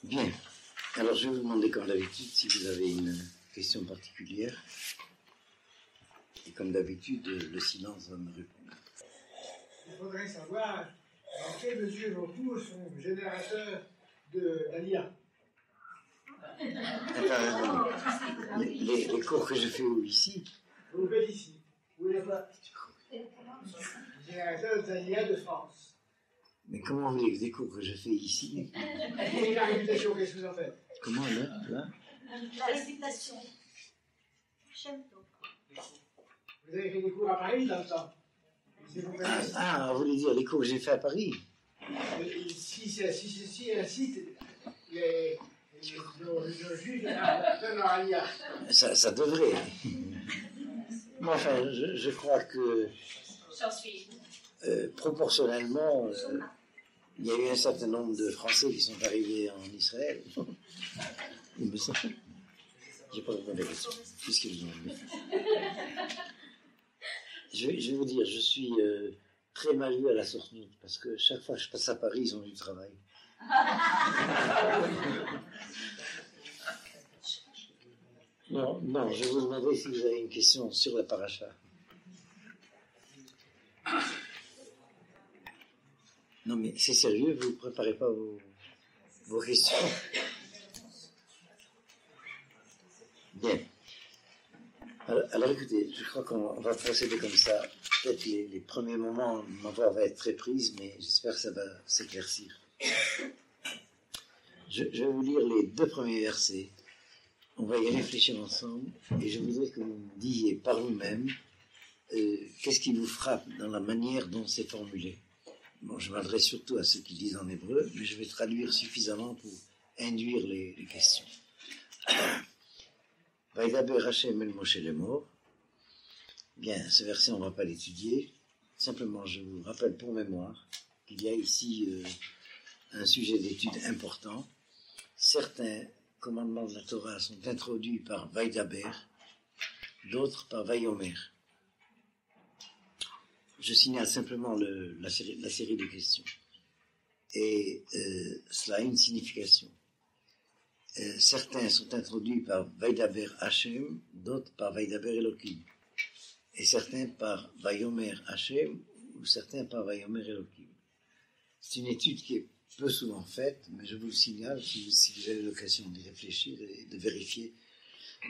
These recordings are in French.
Bien. Alors, je vais vous demander, comme d'habitude, si vous avez une question particulière. Et comme d'habitude, le silence va me répondre. Il faudrait savoir dans quelle mesure vos cours sont générateurs d'ALIA. Les cours que je fais ici. Vous le faites ici. Vous ne pas. Générateurs d'ALIA de France. Mais comment vous voulez que des cours que je fais ici? Et la réputation, qu'est-ce que vous en faites? Comment, là? La récitation. Vous avez fait des cours à Paris dans le temps. Vous voulez dire les cours que j'ai fait à Paris? Si un site, nos juges donnent leur ALIA. Ça devrait. Mais enfin, je crois que J'en suis. Proportionnellement, il y a eu un certain nombre de Français qui sont arrivés en Israël. Il me semble. J'ai pas répondu à la question. Qu'est-ce qu'ils ont dit? Je vais vous dire, je suis très mal vu à la sortie parce que chaque fois que je passe à Paris, ils ont du travail. Non, je vais vous demander si vous avez une question sur la paracha. Non, mais c'est sérieux, vous ne préparez pas vos questions. Bien. Alors écoutez, je crois qu'on va procéder comme ça. Peut-être les premiers moments, ma voix va être très prise, mais j'espère que ça va s'éclaircir. Je vais vous lire les 2 premiers versets. On va y réfléchir ensemble, et je voudrais que vous me disiez par vous-même qu'est-ce qui vous frappe dans la manière dont c'est formulé. Bon, je m'adresse surtout à ceux qui lisent en hébreu, mais je vais traduire suffisamment pour induire les questions. Vaïdaber Hashem el Moshe lemor. Bien, ce verset, on ne va pas l'étudier. Simplement, je vous rappelle pour mémoire qu'il y a ici un sujet d'étude important. Certains commandements de la Torah sont introduits par Vaïdaber, d'autres par Vaïomer. Je signale simplement la série de questions. Et cela a une signification. Certains sont introduits par Vaïdaber Hashem, d'autres par Vaïdaber Elohim. Et certains par Vaïomer Hashem, ou certains par Vaïomer Elohim. C'est une étude qui est peu souvent faite, mais je vous le signale si vous avez l'occasion d'y réfléchir et de vérifier.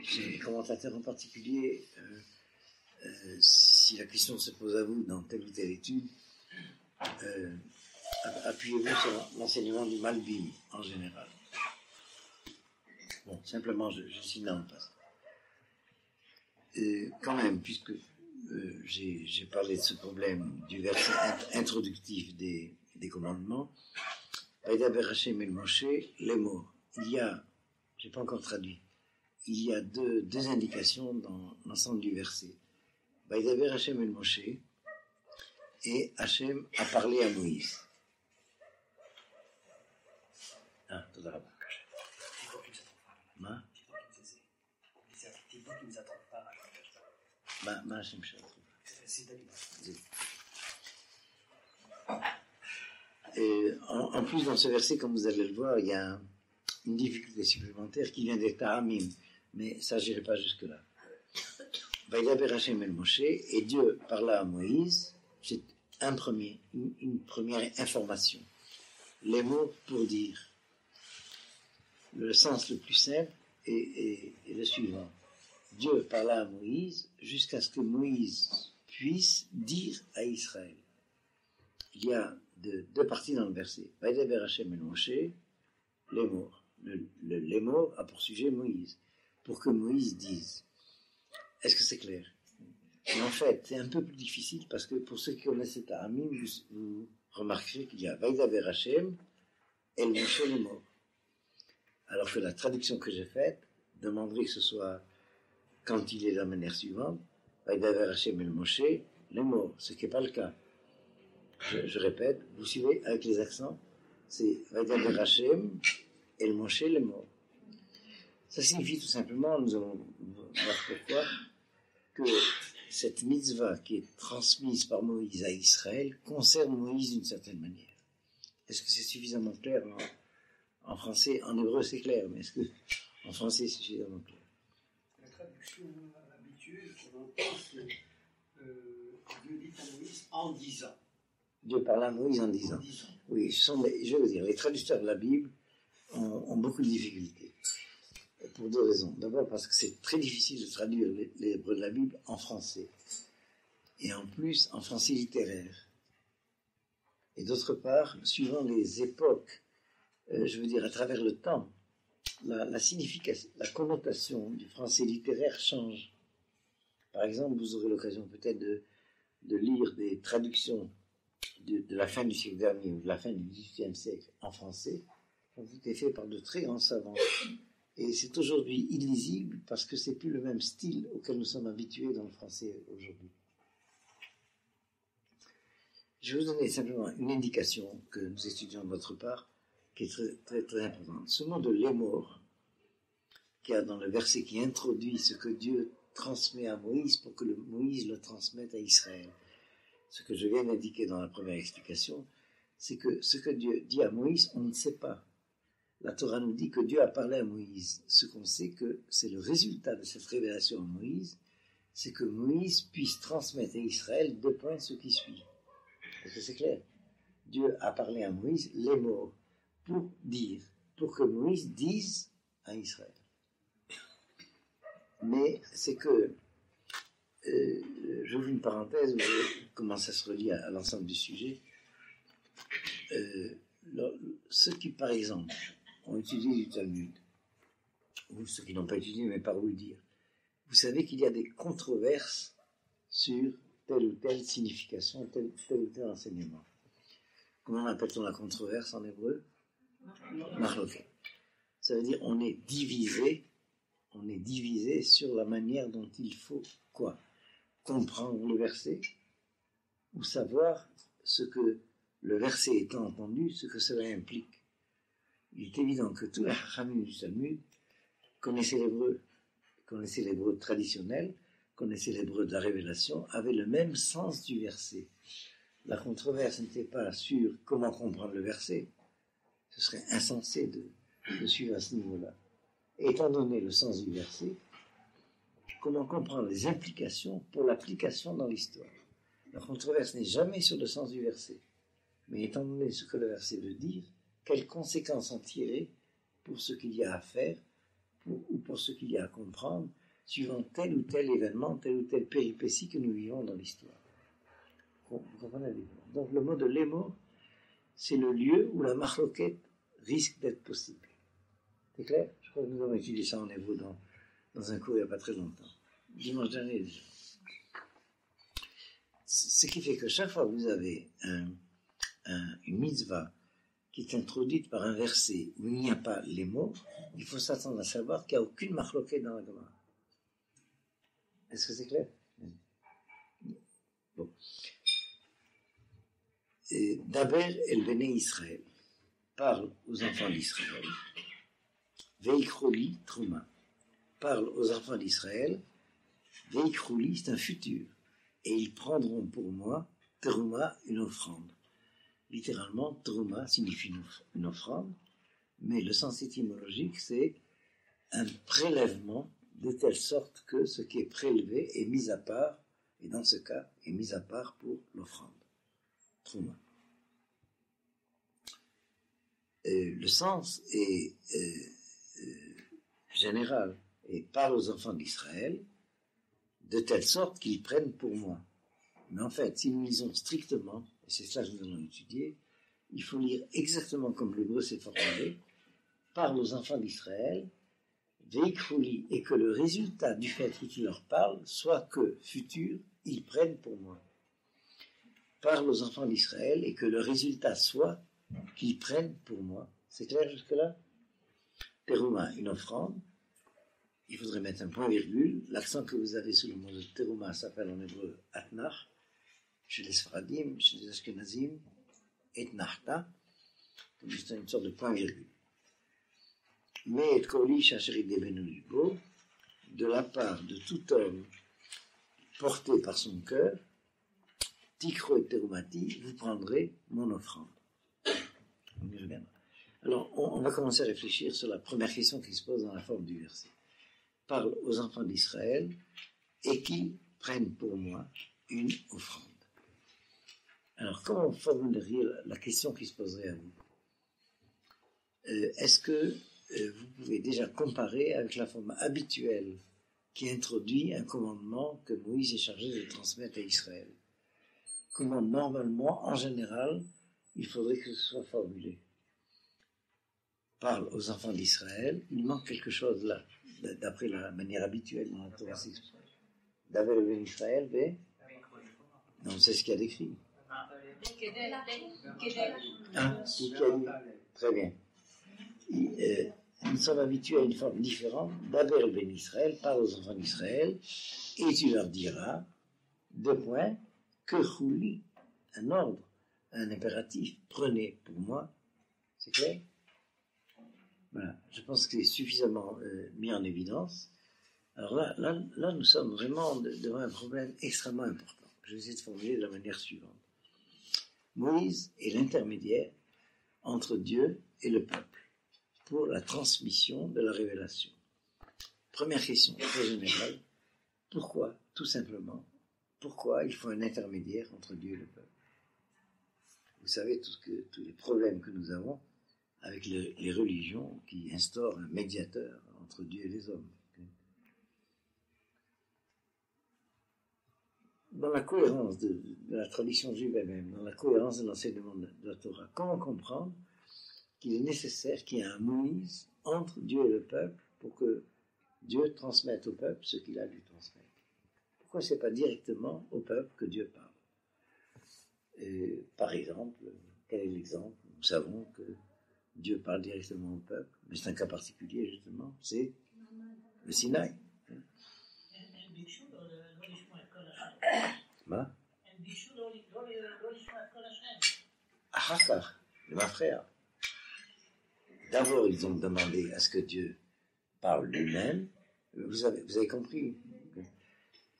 J'ai des commentateurs en particulier. Si la question se pose à vous dans telle ou telle étude, appuyez-vous sur l'enseignement du Malbim en général. Bon, simplement, je signale en passant. Quand même, puisque j'ai parlé de ce problème du verset introductif des commandements, Vaïdaber Hashem el Moshe, les mots. J'ai pas encore traduit, il y a deux indications dans l'ensemble du verset. Vaïdaber Hashem el Moshe, et Hashem a parlé à Moïse. Toda rabba. מה השם שלך? En plus, dans ce verset, comme vous allez le voir, il y a une difficulté supplémentaire qui vient des Ta'amim, mais ça, je n'irai pas jusque-là. Vaïdaber Hashem el Moshe, et Dieu parla à Moïse, c'est une première information. Les mots pour dire. Le sens le plus simple est le suivant. Dieu parla à Moïse jusqu'à ce que Moïse puisse dire à Israël. Il y a deux parties dans le verset. Vaïdaber Hashem el Moshe, l'émor. L'émor a pour sujet Moïse, pour que Moïse dise. Est-ce que c'est clair? Mais en fait, c'est un peu plus difficile parce que pour ceux qui connaissent cet Ta'amim, vous remarquerez qu'il y a Vaïdaber Hashem el Moshe l'émor. Alors que la traduction que j'ai faite demanderait que ce soit quand il est de la manière suivante, Vaïdaber Hashem el Moshe, l'émor, ce qui n'est pas le cas. Je répète, vous suivez avec les accents, c'est Vaïdaber Hashem el Moshe l'émor. Ça signifie tout simplement, nous allons voir pourquoi, que cette mitzvah qui est transmise par Moïse à Israël concerne Moïse d'une certaine manière. Est-ce que c'est suffisamment clair En français, en hébreu, c'est clair, mais est-ce que en français, c'est suffisamment clair? La traduction habituelle qu'on entend, c'est Dieu dit à Moïse en 10 ans. Dieu parle à Moïse en 10 ans. Oui, je veux dire, les traducteurs de la Bible ont beaucoup de difficultés. Pour 2 raisons. D'abord parce que c'est très difficile de traduire les hébreux de la Bible en français. Et en plus, en français littéraire. Et d'autre part, suivant les époques, je veux dire, à travers le temps, la signification, la connotation du français littéraire change. Par exemple, vous aurez l'occasion peut-être de lire des traductions de la fin du siècle dernier ou de la fin du XVIIIe siècle en français, qui ont été faits par de très grands savants. Et c'est aujourd'hui illisible parce que c'est plus le même style auquel nous sommes habitués dans le français aujourd'hui. Je vais vous donner simplement une indication que nous étudions de votre part, qui est très, très, très importante. Ce mot de l'émor, qu'il y a dans le verset qui introduit ce que Dieu transmet à Moïse pour que Moïse le transmette à Israël. Ce que je viens d'indiquer dans la première explication, c'est que ce que Dieu dit à Moïse, on ne sait pas. La Torah nous dit que Dieu a parlé à Moïse. Ce qu'on sait que c'est le résultat de cette révélation à Moïse, c'est que Moïse puisse transmettre à Israël 2 points ce qui suit. Est-ce que c'est clair? Dieu a parlé à Moïse les mots pour que Moïse dise à Israël. Mais c'est que, j'ouvre une parenthèse où comment ça se relie à l'ensemble du sujet. Ceux qui, par exemple, ont étudié du Talmud, ou ceux qui n'ont pas étudié, mais par où le dire, vous savez qu'il y a des controverses sur telle ou telle signification, tel ou tel enseignement. Comment appelle-t-on la controverse en hébreu? Machloket. Ça veut dire on est divisé sur la manière dont il faut quoi? Comprendre le verset ou savoir ce que le verset étant entendu, ce que cela implique. Il est évident que tous les Chachamim du Talmud connaissaient l'hébreu traditionnel, connaissaient l'hébreu de la révélation, avaient le même sens du verset. La controverse n'était pas sur comment comprendre le verset. Ce serait insensé de suivre à ce niveau-là. Étant donné le sens du verset, comment comprendre les implications pour l'application dans l'histoire. La controverse n'est jamais sur le sens du verset, mais étant donné ce que le verset veut dire, quelles conséquences en tirer pour ce qu'il y a à faire ou pour ce qu'il y a à comprendre, suivant tel ou tel événement, telle ou telle péripétie que nous vivons dans l'histoire. Vous comprenez? Donc le mot de l'émor, c'est le lieu où la machloket risque d'être possible. C'est clair? Je crois que nous avons étudié ça en hébreu dans un cours il n'y a pas très longtemps. Dimanche dernier déjà. Ce qui fait que chaque fois que vous avez une mitzvah qui est introduite par un verset où il n'y a pas les mots, il faut s'attendre à savoir qu'il n'y a aucune machloket dans la Gemara. Est-ce que c'est clair? Bon. Daber el Bnei Israël parle aux enfants d'Israël. Veikrouli Trouma parle aux enfants d'Israël. Veikrouli, c'est un futur. Et ils prendront pour moi, Trouma, une offrande. Littéralement, Trouma signifie une offrande, mais le sens étymologique, c'est un prélèvement de telle sorte que ce qui est prélevé est mis à part, et dans ce cas, est mis à part pour l'offrande. Trouma. Le sens est général et parle aux enfants d'Israël de telle sorte qu'ils prennent pour moi. Mais en fait, si nous lisons strictement, et c'est cela que nous allons étudier, il faut lire exactement comme l'hébreu s'est formulé, parle aux enfants d'Israël, veikrouli, et que le résultat du fait qu'il leur parle soit que, futur, ils prennent pour moi. Parle aux enfants d'Israël et que le résultat soit qu'ils prennent pour moi. C'est clair jusque-là? Terouma, une offrande. Il faudrait mettre un point-virgule. L'accent que vous avez sur le mot de terouma s'appelle en hébreu atnach. Chez les Sfaradim, chez les Ashkenazim, etnachta. Donc c'est une sorte de point-virgule. Mais et koli shacheri devenu libo, de la part de tout homme porté par son cœur, tikro et terumati, vous prendrez mon offrande. On y reviendra. Alors, on va commencer à réfléchir sur la première question qui se pose dans la forme du verset. Parle aux enfants d'Israël et qu'ils prennent pour moi une offrande. Alors, comment vous formuleriez la question qui se poserait à vous? Est-ce que vous pouvez déjà comparer avec la forme habituelle qui introduit un commandement que Moïse est chargé de transmettre à Israël? Comment normalement, en général, il faudrait que ce soit formulé? Parle aux enfants d'Israël, il manque quelque chose là, d'après la manière habituelle dans la Torah. D'après le Ben Israël, non, c'est ce qu'il y a décrit. Très bien. Nous sommes habitués à une forme différente. D'abord le Ben Israël, parle aux enfants d'Israël, et tu leur diras, 2 points, que chouli, un ordre, un impératif, prenez pour moi, c'est clair? Voilà, je pense que c'est suffisamment mis en évidence. Alors là, nous sommes vraiment devant un problème extrêmement important. Je vais essayer de formuler de la manière suivante. Moïse est l'intermédiaire entre Dieu et le peuple pour la transmission de la révélation. Première question très générale, pourquoi, tout simplement, pourquoi il faut un intermédiaire entre Dieu et le peuple? Vous savez tous les problèmes que nous avons avec les religions qui instaurent un médiateur entre Dieu et les hommes. Dans la cohérence de la tradition juive elle-même, dans la cohérence de l'enseignement de la Torah, comment comprendre qu'il est nécessaire qu'il y ait un Moïse entre Dieu et le peuple pour que Dieu transmette au peuple ce qu'il a à lui transmettre? Pourquoi ce n'est pas directement au peuple que Dieu parle? Et, par exemple, quel est l'exemple? Nous savons que Dieu parle directement au peuple, mais c'est un cas particulier justement, c'est le Sinaï. מה? אחר כך, ma frère. D'abord, ils ont demandé à ce que Dieu parle lui-même. Vous avez compris?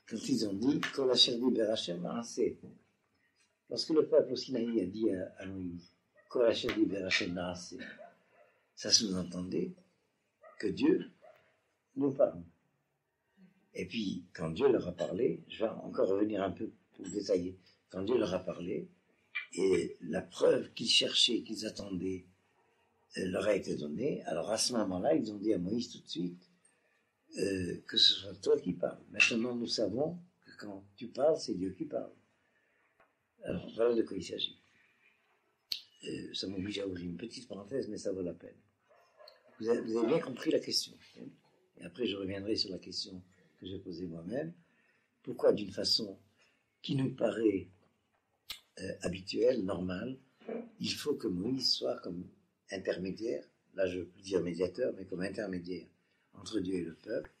Quand ils ont dit « Kol asher diber Hashem na'aseh », lorsque le peuple au Sinaï a dit à Moïse « Kol asher diber Hashem na'aseh », ça sous-entendait que Dieu nous parle. Et puis, quand Dieu leur a parlé, je vais encore revenir un peu pour détailler, quand Dieu leur a parlé, et la preuve qu'ils cherchaient, qu'ils attendaient, leur a été donnée, alors à ce moment-là, ils ont dit à Moïse tout de suite que ce soit toi qui parles. Maintenant, nous savons que quand tu parles, c'est Dieu qui parle. Alors, voilà de quoi il s'agit. Ça m'oblige à ouvrir une petite parenthèse, mais ça vaut la peine. Vous avez bien compris la question. Et après, je reviendrai sur la question que j'ai posée moi-même. Pourquoi, d'une façon qui nous paraît habituelle, normale, il faut que Moïse soit comme intermédiaire, là je peux dire médiateur, mais comme intermédiaire entre Dieu et le peuple.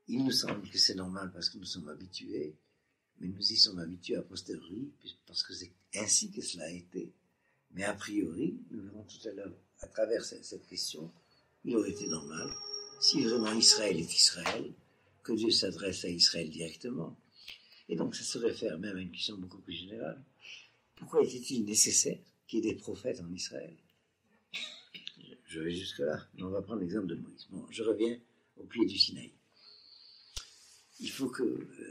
Il nous semble que c'est normal parce que nous sommes habitués, mais nous y sommes habitués a posteriori, parce que c'est ainsi que cela a été. Mais a priori, nous verrons tout à l'heure, à travers cette question, il aurait été normal, si vraiment Israël est Israël, que Dieu s'adresse à Israël directement. Et donc ça se réfère même à une question beaucoup plus générale. Pourquoi était-il nécessaire qu'il y ait des prophètes en Israël? Je vais jusque-là, mais on va prendre l'exemple de Moïse. Bon, je reviens au pied du Sinaï. Il faut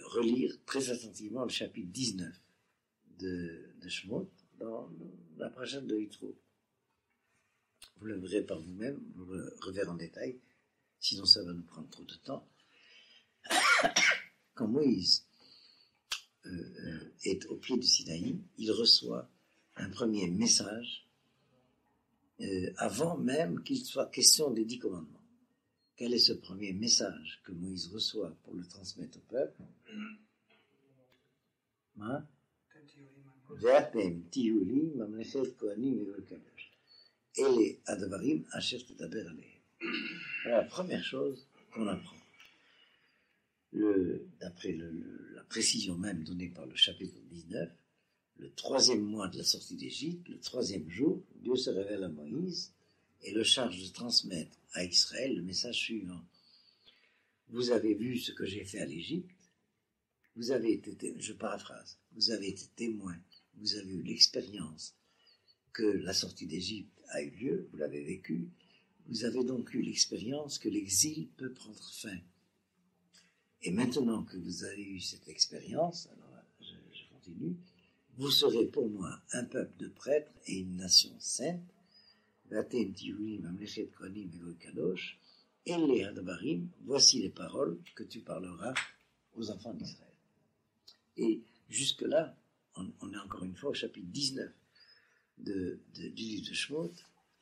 relire très attentivement le chapitre 19 de Shemot dans la prochaine de Yitro. Vous le verrez par vous-même, vous le reverrez en détail, sinon ça va nous prendre trop de temps. Quand Moïse est au pied du Sinaï, il reçoit un premier message avant même qu'il soit question des 10 commandements. Quel est ce premier message que Moïse reçoit pour le transmettre au peuple? Ve'atem tihu li mamlechet kohanim ve'ol kadosh. Ele advarim asher tedaber alehem. Voilà la première chose qu'on apprend. D'après la précision même donnée par le chapitre 19, le 3e mois de la sortie d'Égypte, le 3e jour, Dieu se révèle à Moïse et le charge de transmettre à Israël le message suivant. Vous avez vu ce que j'ai fait à l'Égypte, vous avez été, je paraphrase, vous avez été témoin, vous avez eu l'expérience que la sortie d'Égypte a eu lieu, vous l'avez vécu, vous avez donc eu l'expérience que l'exil peut prendre fin. Et maintenant que vous avez eu cette expérience, alors je continue, vous serez pour moi un peuple de prêtres et une nation sainte, voici les paroles que tu parleras aux enfants d'Israël. Et jusque-là, on est encore une fois au chapitre 19 du livre de Shemot,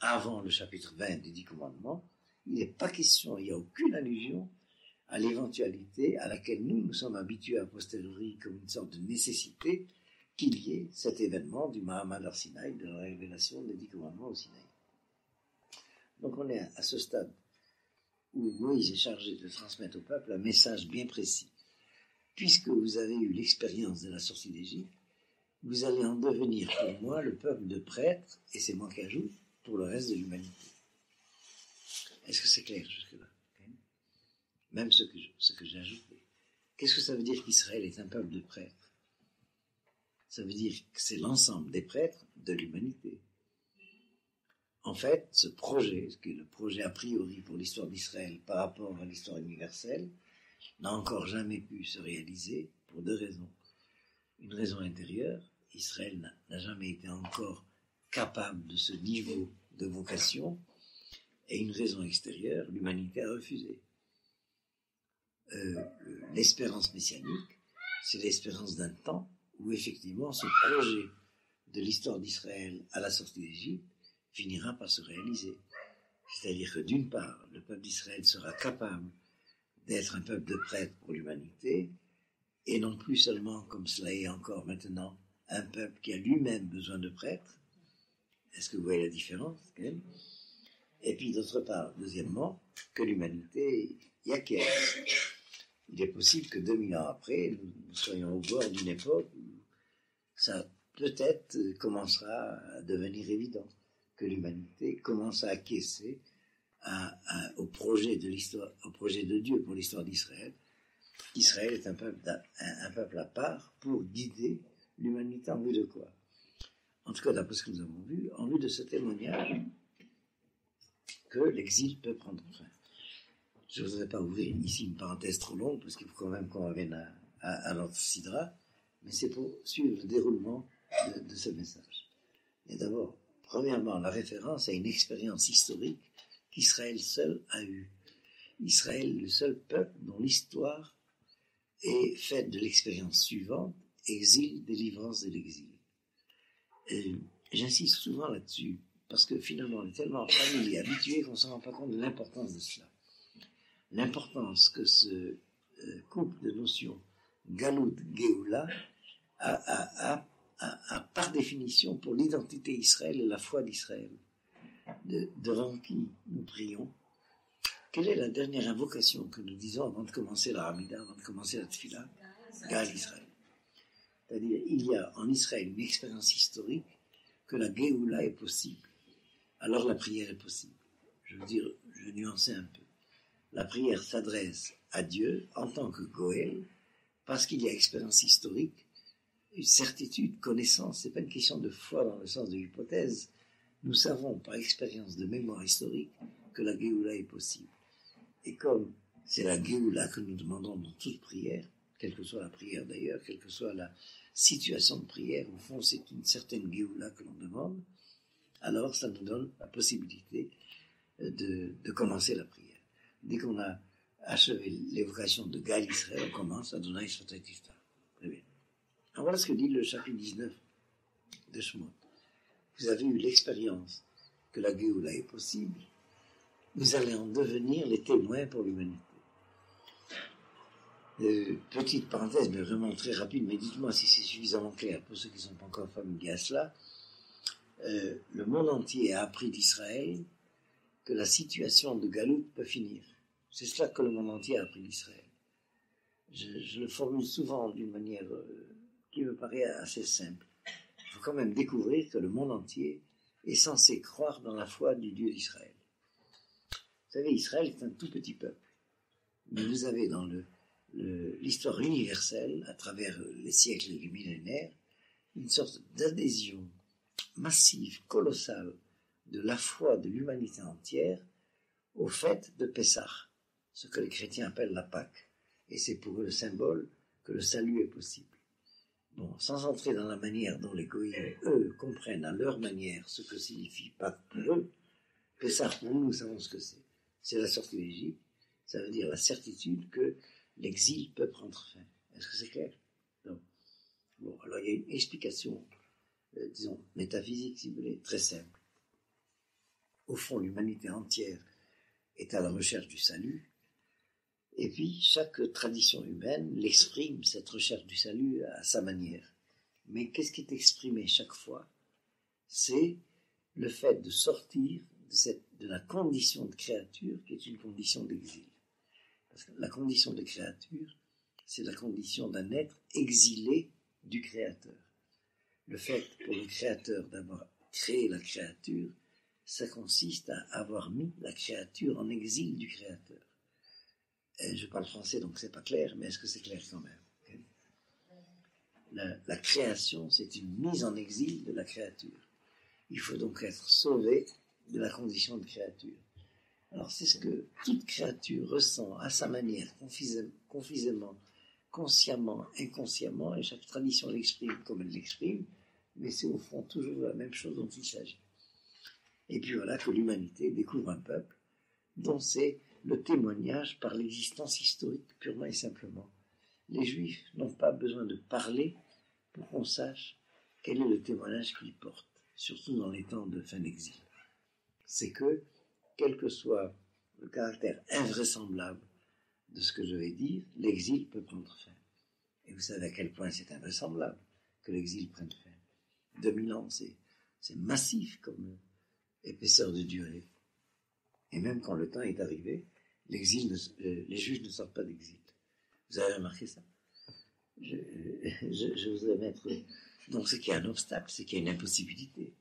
avant le chapitre 20 des 10 commandements. Il n'est pas question, il n'y a aucune allusion à l'éventualité à laquelle nous sommes habitués a posteriori comme une sorte de nécessité qu'il y ait cet événement du Mahamad Ar-Sinaï, de la révélation des 10 commandements au Sinaï. Donc on est à ce stade où Moïse est chargé de transmettre au peuple un message bien précis. Puisque vous avez eu l'expérience de la sortie d'Égypte, vous allez en devenir pour moi le peuple de prêtres, et c'est moi qui ajoute, pour le reste de l'humanité. Est-ce que c'est clair jusque-là? Même ce que j'ai ajouté. Qu'est-ce que ça veut dire qu'Israël est un peuple de prêtres? Ça veut dire que c'est l'ensemble des prêtres de l'humanité. En fait, ce projet, qui est le projet a priori pour l'histoire d'Israël par rapport à l'histoire universelle, n'a encore jamais pu se réaliser pour 2 raisons. Une raison intérieure, Israël n'a jamais été encore capable de ce niveau de vocation, et une raison extérieure, l'humanité a refusé. L'espérance messianique, c'est l'espérance d'un temps où effectivement ce projet de l'histoire d'Israël à la sortie d'Égypte finira par se réaliser. C'est-à-dire que d'une part, le peuple d'Israël sera capable d'être un peuple de prêtres pour l'humanité, et non plus seulement, comme cela est encore maintenant, un peuple qui a lui-même besoin de prêtres. Est-ce que vous voyez la différence quand même? Et puis d'autre part, deuxièmement, que l'humanité y acquiesce. Il est possible que 2000 ans après, nous soyons au bord d'une époque où ça peut-être commencera à devenir évident, que l'humanité commence à acquiescer au projet de l'histoire, au projet de Dieu pour l'histoire d'Israël. Israël est un peuple à part pour guider l'humanité en vue de quoi? En tout cas, d'après ce que nous avons vu, en vue de ce témoignage que l'exil peut prendre fin. Je ne voudrais pas ouvrir ici une parenthèse trop longue, parce qu'il faut quand même qu'on revienne à notre sidra, mais c'est pour suivre le déroulement de ce message. Et d'abord, premièrement, la référence à une expérience historique qu'Israël seul a eue. Israël est le seul peuple dont l'histoire est faite de l'expérience suivante, exil, délivrance de l'exil. Et j'insiste souvent là-dessus, parce que finalement on est tellement familier, habitué qu'on ne se rend pas compte de l'importance de cela. L'importance que ce couple de notions Galout, Géoula a par définition pour l'identité Israël et la foi d'Israël, devant qui nous prions. Quelle est la dernière invocation que nous disons avant de commencer la Hamida, avant de commencer la Tfila? Gal Israël. C'est-à-dire, il y a en Israël une expérience historique que la Géoula est possible. Alors la prière est possible. Je veux dire, je vais nuancer un peu. La prière s'adresse à Dieu en tant que Goël, parce qu'il y a expérience historique, une certitude, connaissance. C'est pas une question de foi dans le sens de l'hypothèse. Nous savons par expérience de mémoire historique que la Géoula est possible. Et comme c'est la Géoula que nous demandons dans toute prière, quelle que soit la prière d'ailleurs, quelle que soit la situation de prière, au fond c'est une certaine Géoula que l'on demande, alors ça nous donne la possibilité de commencer la prière. Dès qu'on a achevé l'évocation de Gal Israël, on commence à donner Israël. Très bien. Alors voilà ce que dit le chapitre 19 de Shemot. Vous avez eu l'expérience que la Géoula est possible, vous allez en devenir les témoins pour l'humanité. Petite parenthèse, mais vraiment très rapide, mais dites-moi si c'est suffisamment clair pour ceux qui ne sont pas encore familiers à cela. Le monde entier a appris d'Israël que la situation de Galout peut finir. C'est cela que le monde entier a appris d'Israël. Je le formule souvent d'une manière qui me paraît assez simple. Il faut quand même découvrir que le monde entier est censé croire dans la foi du Dieu d'Israël. Vous savez, Israël est un tout petit peuple. Mais vous avez dans l'histoire universelle, à travers les siècles et les millénaires, une sorte d'adhésion massive, colossale, de la foi de l'humanité entière au fait de Pessah, ce que les chrétiens appellent la Pâque. Et c'est pour eux le symbole que le salut est possible. Bon, sans entrer dans la manière dont les goïms, eux, comprennent à leur manière ce que signifie Pâque pour eux, Pessah pour nous, nous savons ce que c'est. C'est la sortie d'Égypte, ça veut dire la certitude que l'exil peut prendre fin. Est-ce que c'est clair? Non. Bon, alors il y a une explication, disons, métaphysique, si vous voulez, très simple. Au fond, l'humanité entière est à la recherche du salut, et puis chaque tradition humaine l'exprime, cette recherche du salut, à sa manière. Mais qu'est-ce qui est exprimé chaque fois? C'est le fait de sortir de la condition de créature qui est une condition d'exil. Parce que la condition de créature, c'est la condition d'un être exilé du créateur. Le fait pour le créateur d'avoir créé la créature, ça consiste à avoir mis la créature en exil du créateur. Et je parle français, donc c'est pas clair, mais est-ce que c'est clair quand même? Okay. La création, c'est une mise en exil de la créature. Il faut donc être sauvé de la condition de créature. Alors c'est ce que toute créature ressent à sa manière, confusément, consciemment, inconsciemment, et chaque tradition l'exprime comme elle l'exprime, mais c'est au fond toujours la même chose dont il s'agit. Et puis voilà que l'humanité découvre un peuple dont c'est le témoignage par l'existence historique purement et simplement. Les Juifs n'ont pas besoin de parler pour qu'on sache quel est le témoignage qu'ils portent, surtout dans les temps de fin d'exil. C'est que, quel que soit le caractère invraisemblable de ce que je vais dire, l'exil peut prendre fin. Et vous savez à quel point c'est invraisemblable que l'exil prenne fin. 2000 ans, c'est massif comme épaisseur de durée. Et même quand le temps est arrivé, les Juifs ne sortent pas d'exil. Vous avez remarqué ça? Je voudrais mettre... Donc, c'est qu'il y a un obstacle, c'est qu'il y a une impossibilité.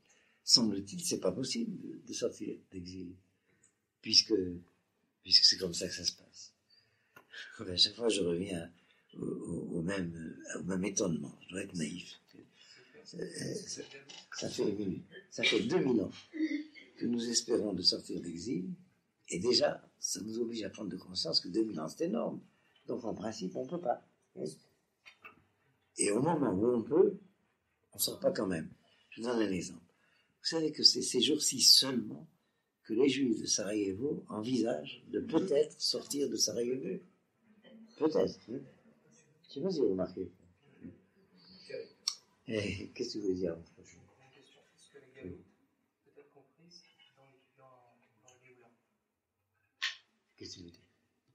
Semble-t-il, c'est pas possible de sortir d'exil, puisque c'est comme ça que ça se passe. À chaque fois, je reviens au même étonnement. Je dois être naïf. Ça fait 2000 ans que nous espérons de sortir d'exil, et déjà, ça nous oblige à prendre de conscience que 2000 ans, c'est énorme. Donc, en principe, on ne peut pas. Et au moment où on peut, on ne sort pas quand même. Je vous donne un exemple. Vous savez que c'est ces jours-ci seulement que les Juifs de Sarajevo envisagent de peut-être sortir de Sarajevo. Peut-être. Hein? Je ne sais pas si vous remarquez. Et qu'est-ce que vous voulez dire? Une question. Est-ce que les Gallo, peut-être compris dans le Géoula? Qu'est-ce que vous voulez dire?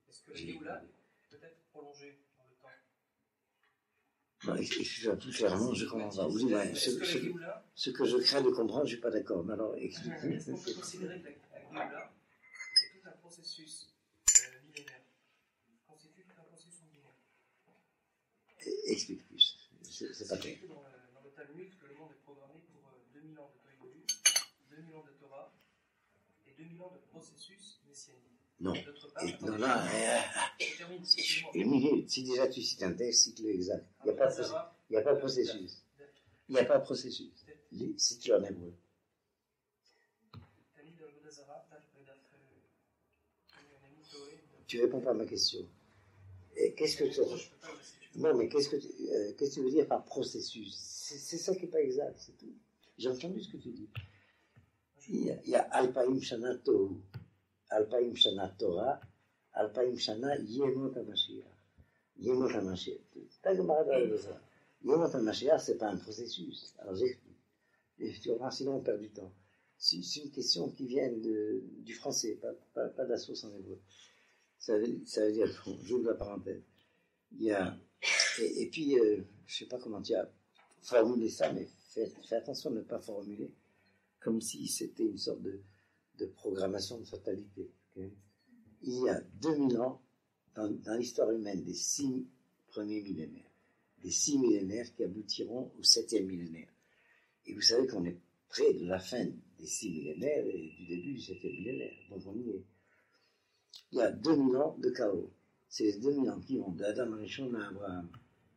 Est-ce que le Géoula peut être prolongé dans le temps? Non, excusez-moi, plus clairement, je comprends pas. Vous dites, ouais, ce que je crains de comprendre, je ne suis pas d'accord. Mais alors, expliquez. Est-ce qu'on peut considérer que la Géoula est tout un processus millénaire? Constitue tout un processus millénaire. Explique plus. C'est pas clair. Dans le Talmud, que le monde est programmé pour 2000 ans de Toïbolu, 2000 ans de Torah et 2000 ans de processus messianique. Non. Part, non, là, une minute. Si déjà tu cites un texte, cite-le exact. Il n'y a pas de processus. Il n'y a pas de processus. Cite-le en hébreu. Tu réponds pas à ma question. Et qu'est-ce que tu... Non, mais qu'est-ce que tu veux dire par processus? C'est ça qui n'est pas exact, c'est tout. J'ai entendu ce que tu dis. Il y a Alpaim Shana Tohu, Alpaim Shana Torah, Alpaim Shana Yemot HaMashiach. Yemot HaMashiach. T'as que m'arrêter de ça. Yemot HaMashiach, c'est pas un processus. Alors j'explique. Et tu vas sinon on perd du temps. C'est une question qui vient du français, pas de la source en hébreu. Ça veut dire, j'ouvre la parenthèse. Il y a, et puis, je ne sais pas comment tu as formulé ça, mais fais attention de ne pas formuler comme si c'était une sorte de programmation de fatalité. Okay? Il y a 2000 ans, dans l'histoire humaine, des 6 premiers millénaires. Des 6 millénaires qui aboutiront au 7e millénaire. Et vous savez qu'on est près de la fin des 6 millénaires et du début du 7e millénaire. Donc on y est. Il y a 2000 ans de chaos. C'est les 2000 ans qui vont d'Adam Rishon à Abraham.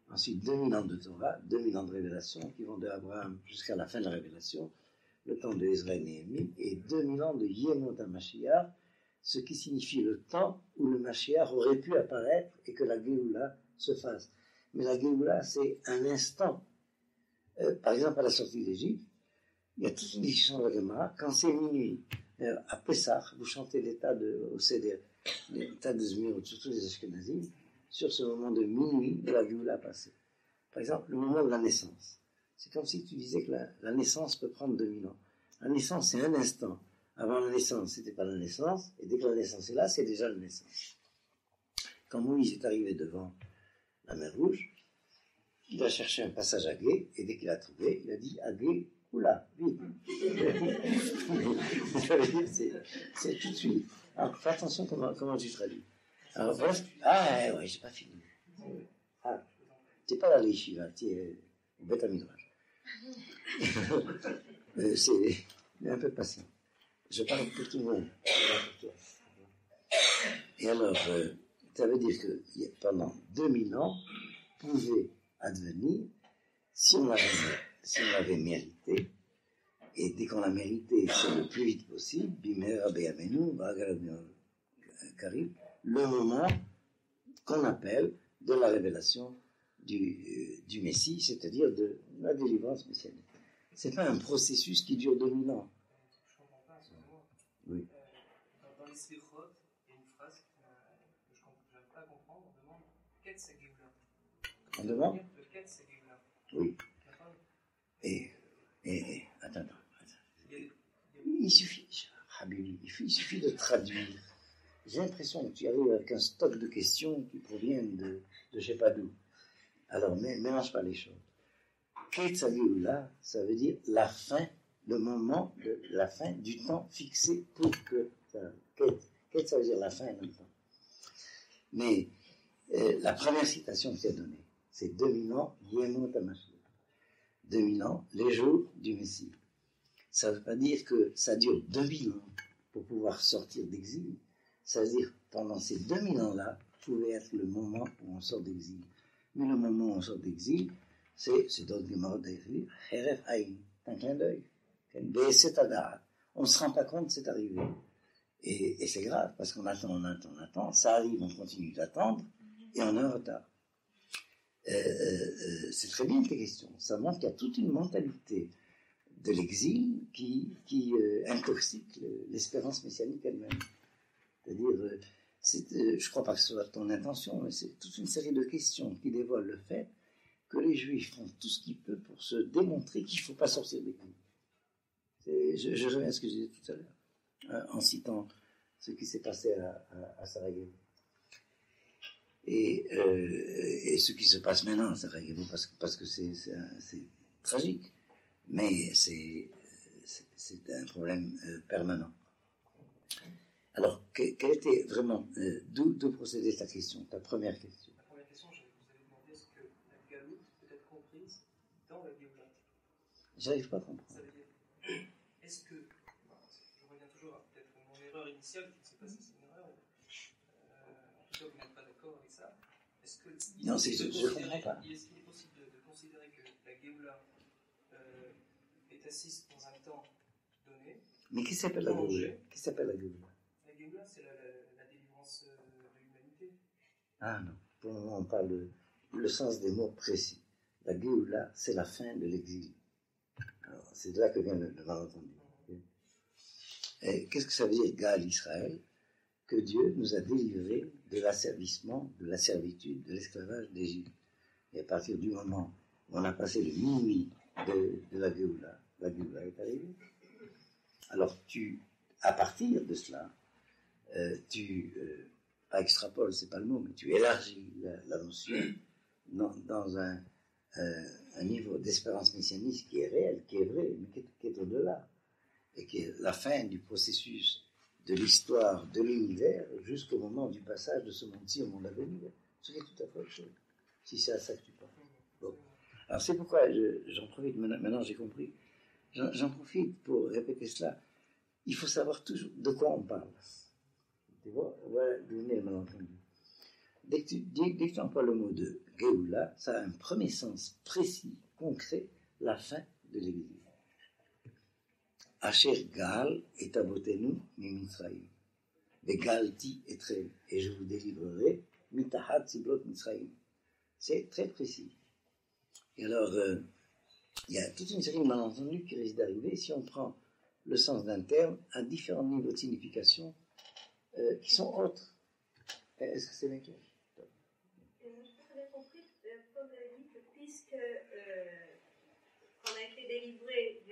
Ensuite, 2000 ans de Torah, 2000 ans de révélation, qui vont d'Abraham jusqu'à la fin de la révélation. le temps de Ezra et Néhémie, et 2000 ans de Yemot HaMashiach, ce qui signifie le temps où le Mashiach aurait pu apparaître et que la Géoula se fasse. Mais la Géoula, c'est un instant. Par exemple, à la sortie d'Égypte, il y a toute une discussion de la Gemara. Quand c'est minuit, à Pessah, vous chantez l'état au Seder, l'état de Zmirot, surtout les Ashkenazim, sur ce moment de minuit de la Géoula passée. Par exemple, le moment de la naissance. C'est comme si tu disais que la naissance peut prendre 2000 ans. La naissance, c'est un instant. Avant la naissance, c'était pas la naissance, et dès que la naissance est là, c'est déjà la naissance. Quand Moïse est arrivé devant la mer Rouge, il a cherché un passage à gué, et dès qu'il a trouvé, il a dit à gué, oula, vite. Ça veut dire, c'est tout de suite. Alors, fais attention comment tu traduis. Alors, voilà. Ah, ouais, j'ai pas fini. Ah, t'es pas là, les yeshiva, t'es au Beth Midrash. C'est un peu patient. Je parle pour tout le monde. Et alors, ça veut dire que pendant 2000 ans, pouvait advenir, si on l'avait mérité, et dès qu'on l'a mérité, c'est le plus vite possible, le moment qu'on appelle de la révélation du Messie, c'est-à-dire de la délivrance messianique. Ce n'est pas un processus qui dure 2000 ans. Je comprends pas, excusez-moi. Oui. Dans les Slichot, il y a une phrase que je n'arrive pas à comprendre. On demande qu'est-ce que c'est Géoula. On demande le qu'est-ce que c'est Géoula. Oui. Attends. Il suffit de traduire. J'ai l'impression que tu arrives avec un stock de questions qui proviennent de je ne sais pas d'où. Alors, mélange pas les choses. Ketsa Géoula, ça veut dire la fin, le moment de la fin du temps fixé pour que ça. Ket, ça veut dire la fin d'un temps. Mais la première citation que tu as donnée, c'est 2000 ans, Yemot HaMashiach. 2000 ans, les jours du Messie. Ça ne veut pas dire que ça dure 2000 ans pour pouvoir sortir d'exil. Ça veut dire pendant ces 2000 ans-là, pouvait être le moment où on sort d'exil. Mais le moment où on sort d'exil, c'est d'autres Gemara d'écrire, Heref Aïn, un clin d'œil. On ne se rend pas compte, c'est arrivé. Et c'est grave, parce qu'on attend, ça arrive, on continue d'attendre, et on est en retard. C'est très bien tes questions. Ça montre qu'il y a toute une mentalité de l'exil qui intoxique l'espérance messianique elle-même. C'est-à-dire, je ne crois pas que ce soit ton intention, mais c'est toute une série de questions qui dévoilent le fait que les Juifs font tout ce qu'ils peuvent pour se démontrer qu'il ne faut pas sortir d'exil. Je reviens à ce que je disais tout à l'heure, en citant ce qui s'est passé à Sarajevo. Et ce qui se passe maintenant à Sarajevo, parce que c'est tragique, mais c'est un problème permanent. Alors, quelle était vraiment, d'où procédait ta question, ta première question? La première question, je vous avais demandé est-ce que la galoute peut être comprise dans la Géoula? J'arrive pas à comprendre. Ça veut dire, est-ce que, je reviens toujours à peut-être mon erreur initiale, je ne sais pas si c'est une erreur, en tout cas vous n'êtes pas d'accord avec ça, est-ce que non, je comprends pas. Est-ce qu'il est possible de considérer que la Géoula est assise dans un temps donné? Mais qui s'appelle la Géoula? Qui s'appelle la Géoula? La Géoula, c'est la délivrance de l'humanité. Ah non, pour le moment on parle le sens des mots précis. La Géoula, c'est la fin de l'exil. Alors, c'est de là que vient le malentendu. Et qu'est-ce que ça veut dire, Gaal Israël? Que Dieu nous a délivrés de l'asservissement, de la servitude, de l'esclavage d'Égypte. Et à partir du moment où on a passé le minuit de la Géoula est arrivée. Alors à partir de cela, pas extrapole, c'est pas le mot, mais tu élargis la notion dans un niveau d'espérance messianique qui est réel, qui est vrai, mais qui est au-delà, et qui est la fin du processus de l'histoire de l'univers jusqu'au moment du passage de ce monde-ci au monde à venir. Ce qui est tout à fait autre chose, si c'est à ça que tu penses. Bon. Alors c'est pourquoi j'en profite, maintenant j'ai compris, j'en profite pour répéter cela. Il faut savoir toujours de quoi on parle. Tu vois, voilà d'où venait le malentendu. Dès que tu emploies le mot de Géoula, ça a un premier sens précis, concret, la fin de l'exil. Asher Gal et Abotenu Mimitzraïm. Vegalti etrem, et je vous délivrerai Mitahat Siblot Mitzraïm. C'est très précis. Et alors, il y a toute une série de malentendus qui risquent d'arriver si on prend le sens d'un terme à différents niveaux de signification qui sont autres. Est-ce que c'est bien clair? Je n'ai pas bien compris, comme vous avez dit, que puisque on a été délivré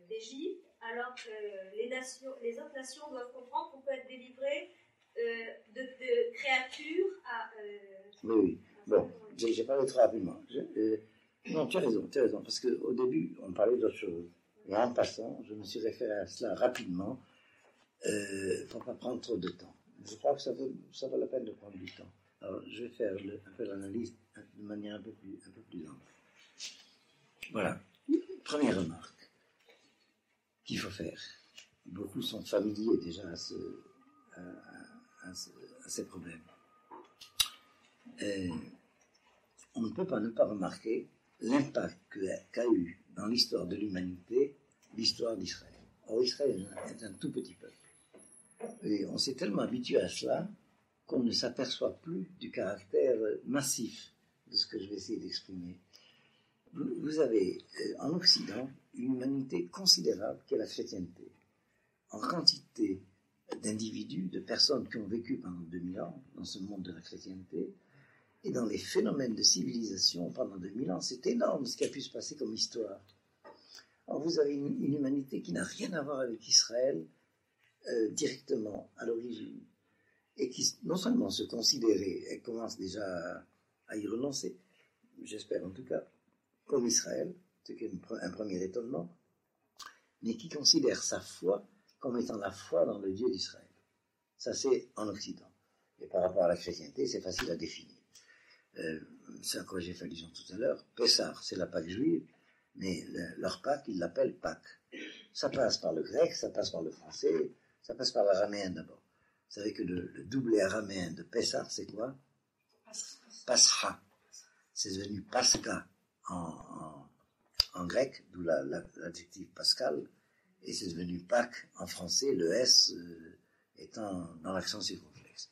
d'Égypte, alors que les autres nations doivent comprendre qu'on peut être délivré de créatures à... Oui. Bon, j'ai parlé trop rapidement. Non, tu as raison, parce qu'au début, on parlait d'autre chose. Et en passant, je me suis référé à cela rapidement pour ne pas prendre trop de temps. Je crois que ça vaut la peine de prendre du temps. Alors, je vais faire un peu l'analyse de manière un peu plus ample. Voilà. Première remarque qu'il faut faire. Beaucoup sont familiers déjà à ces problèmes. On ne peut pas ne pas remarquer l'impact qu'a eu dans l'histoire de l'humanité l'histoire d'Israël. Or, Israël est un tout petit peuple. Et on s'est tellement habitué à cela qu'on ne s'aperçoit plus du caractère massif de ce que je vais essayer d'exprimer. Vous avez en Occident une humanité considérable qui est la chrétienté. En quantité d'individus, de personnes qui ont vécu pendant 2000 ans dans ce monde de la chrétienté, et dans les phénomènes de civilisation pendant 2000 ans, c'est énorme ce qui a pu se passer comme histoire. Alors vous avez une humanité qui n'a rien à voir avec Israël directement à l'origine, et qui non seulement se considérait, elle commence déjà à y renoncer, j'espère en tout cas, comme Israël, ce qui est un premier étonnement, mais qui considère sa foi comme étant la foi dans le Dieu d'Israël. Ça, c'est en Occident. Et par rapport à la chrétienté, c'est facile à définir. C'est à quoi j'ai fait allusion tout à l'heure. Pessah, c'est la Pâque juive, mais leur Pâque, ils l'appellent Pâque. Ça passe par le grec, ça passe par le français, ça passe par l'araméen d'abord. Vous savez que le doublé araméen de Pessah, c'est quoi? Pascha. C'est devenu Pascha en grec, d'où l'adjectif pascal, et c'est devenu Pâques en français, le S étant dans l'accent circonflexe.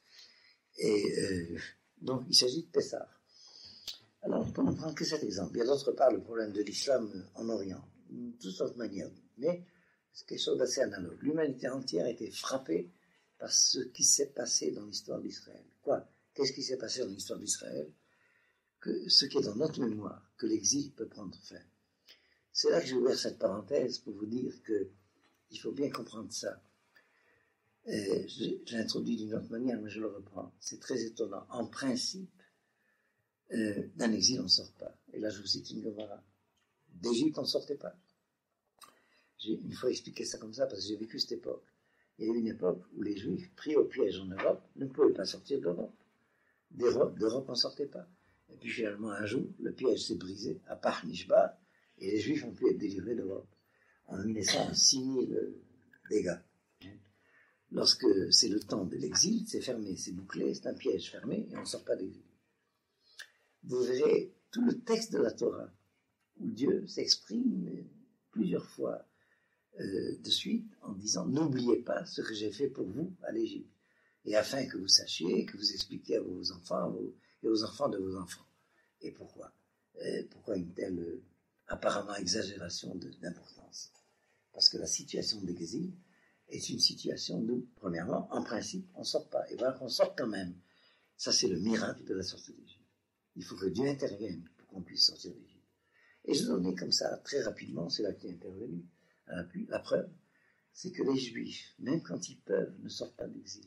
Et donc, il s'agit de Pessah. Alors, pour ne prendre que cet exemple, il y a d'autre part le problème de l'islam en Orient, de toutes sortes de manières, mais c'est quelque chose d'assez analogue. L'humanité entière a été frappée par ce qui s'est passé dans l'histoire d'Israël. Quoi? Qu'est-ce qui s'est passé dans l'histoire d'Israël? Que ce qui est dans notre mémoire, que l'exil peut prendre fin. C'est là que j'ai ouvert cette parenthèse pour vous dire qu'il faut bien comprendre ça. Je l'ai introduit d'une autre manière, mais je le reprends. C'est très étonnant. En principe, d'un exil, on ne sort pas. Et là, je vous cite une Gemara. D'Égypte, on ne sortait pas. J'ai une fois expliqué ça comme ça parce que j'ai vécu cette époque. Il y a eu une époque où les Juifs, pris au piège en Europe, ne pouvaient pas sortir d'Europe. D'Europe, on ne sortait pas. Et puis finalement, un jour, le piège s'est brisé à Par Mishba, et les Juifs ont pu être délivrés d'Europe. En 1900, 6 000 dégâts. Lorsque c'est le temps de l'exil, c'est fermé, c'est bouclé, c'est un piège fermé, et on ne sort pas d'exil. Vous verrez tout le texte de la Torah, où Dieu s'exprime plusieurs fois de suite en disant « N'oubliez pas ce que j'ai fait pour vous à l'Égypte, et afin que vous sachiez, que vous expliquiez à vos enfants et aux enfants de vos enfants. » Et pourquoi? Pourquoi une telle apparemment exagération d'importance? Parce que la situation d'exil est une situation d'où, premièrement, en principe, on ne sort pas. Et voilà qu'on sort quand même. Ça, c'est le miracle de la sortie d'Égypte. Il faut que Dieu intervienne pour qu'on puisse sortir d'Égypte. Et je donnais comme ça, très rapidement, c'est là qu'il est intervenu. La preuve, c'est que les Juifs, même quand ils peuvent, ne sortent pas d'exil.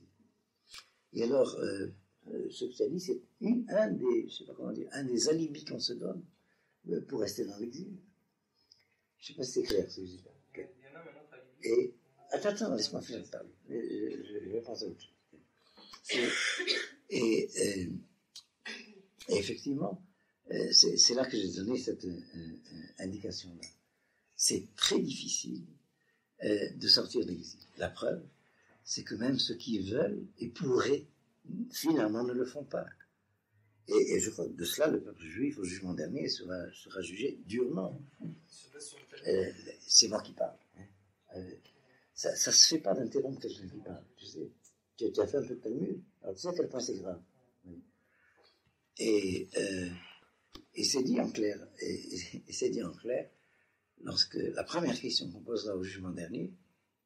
Et alors, ce que tu as dit, c'est un des alibis qu'on se donne pour rester dans l'exil. Je ne sais pas si c'est clair ce que je dis là. Okay. Et attends, laisse-moi finir de parler. Je vais penser à autre chose. Et effectivement, c'est là que j'ai donné cette indication-là. C'est très difficile de sortir de l'exil. La preuve, c'est que même ceux qui veulent et pourraient, finalement, ne le font pas. Et je crois que de cela, le peuple juif, au jugement dernier, sera jugé durement. C'est moi qui parle. Ça se fait pas d'interrompre quelqu'un qui parle, tu sais. Tu as fait un peu de Talmud, alors tu sais à quel point c'est grave. Oui. Et c'est dit en clair, et c'est dit en clair, lorsque la première question qu'on posera au jugement dernier,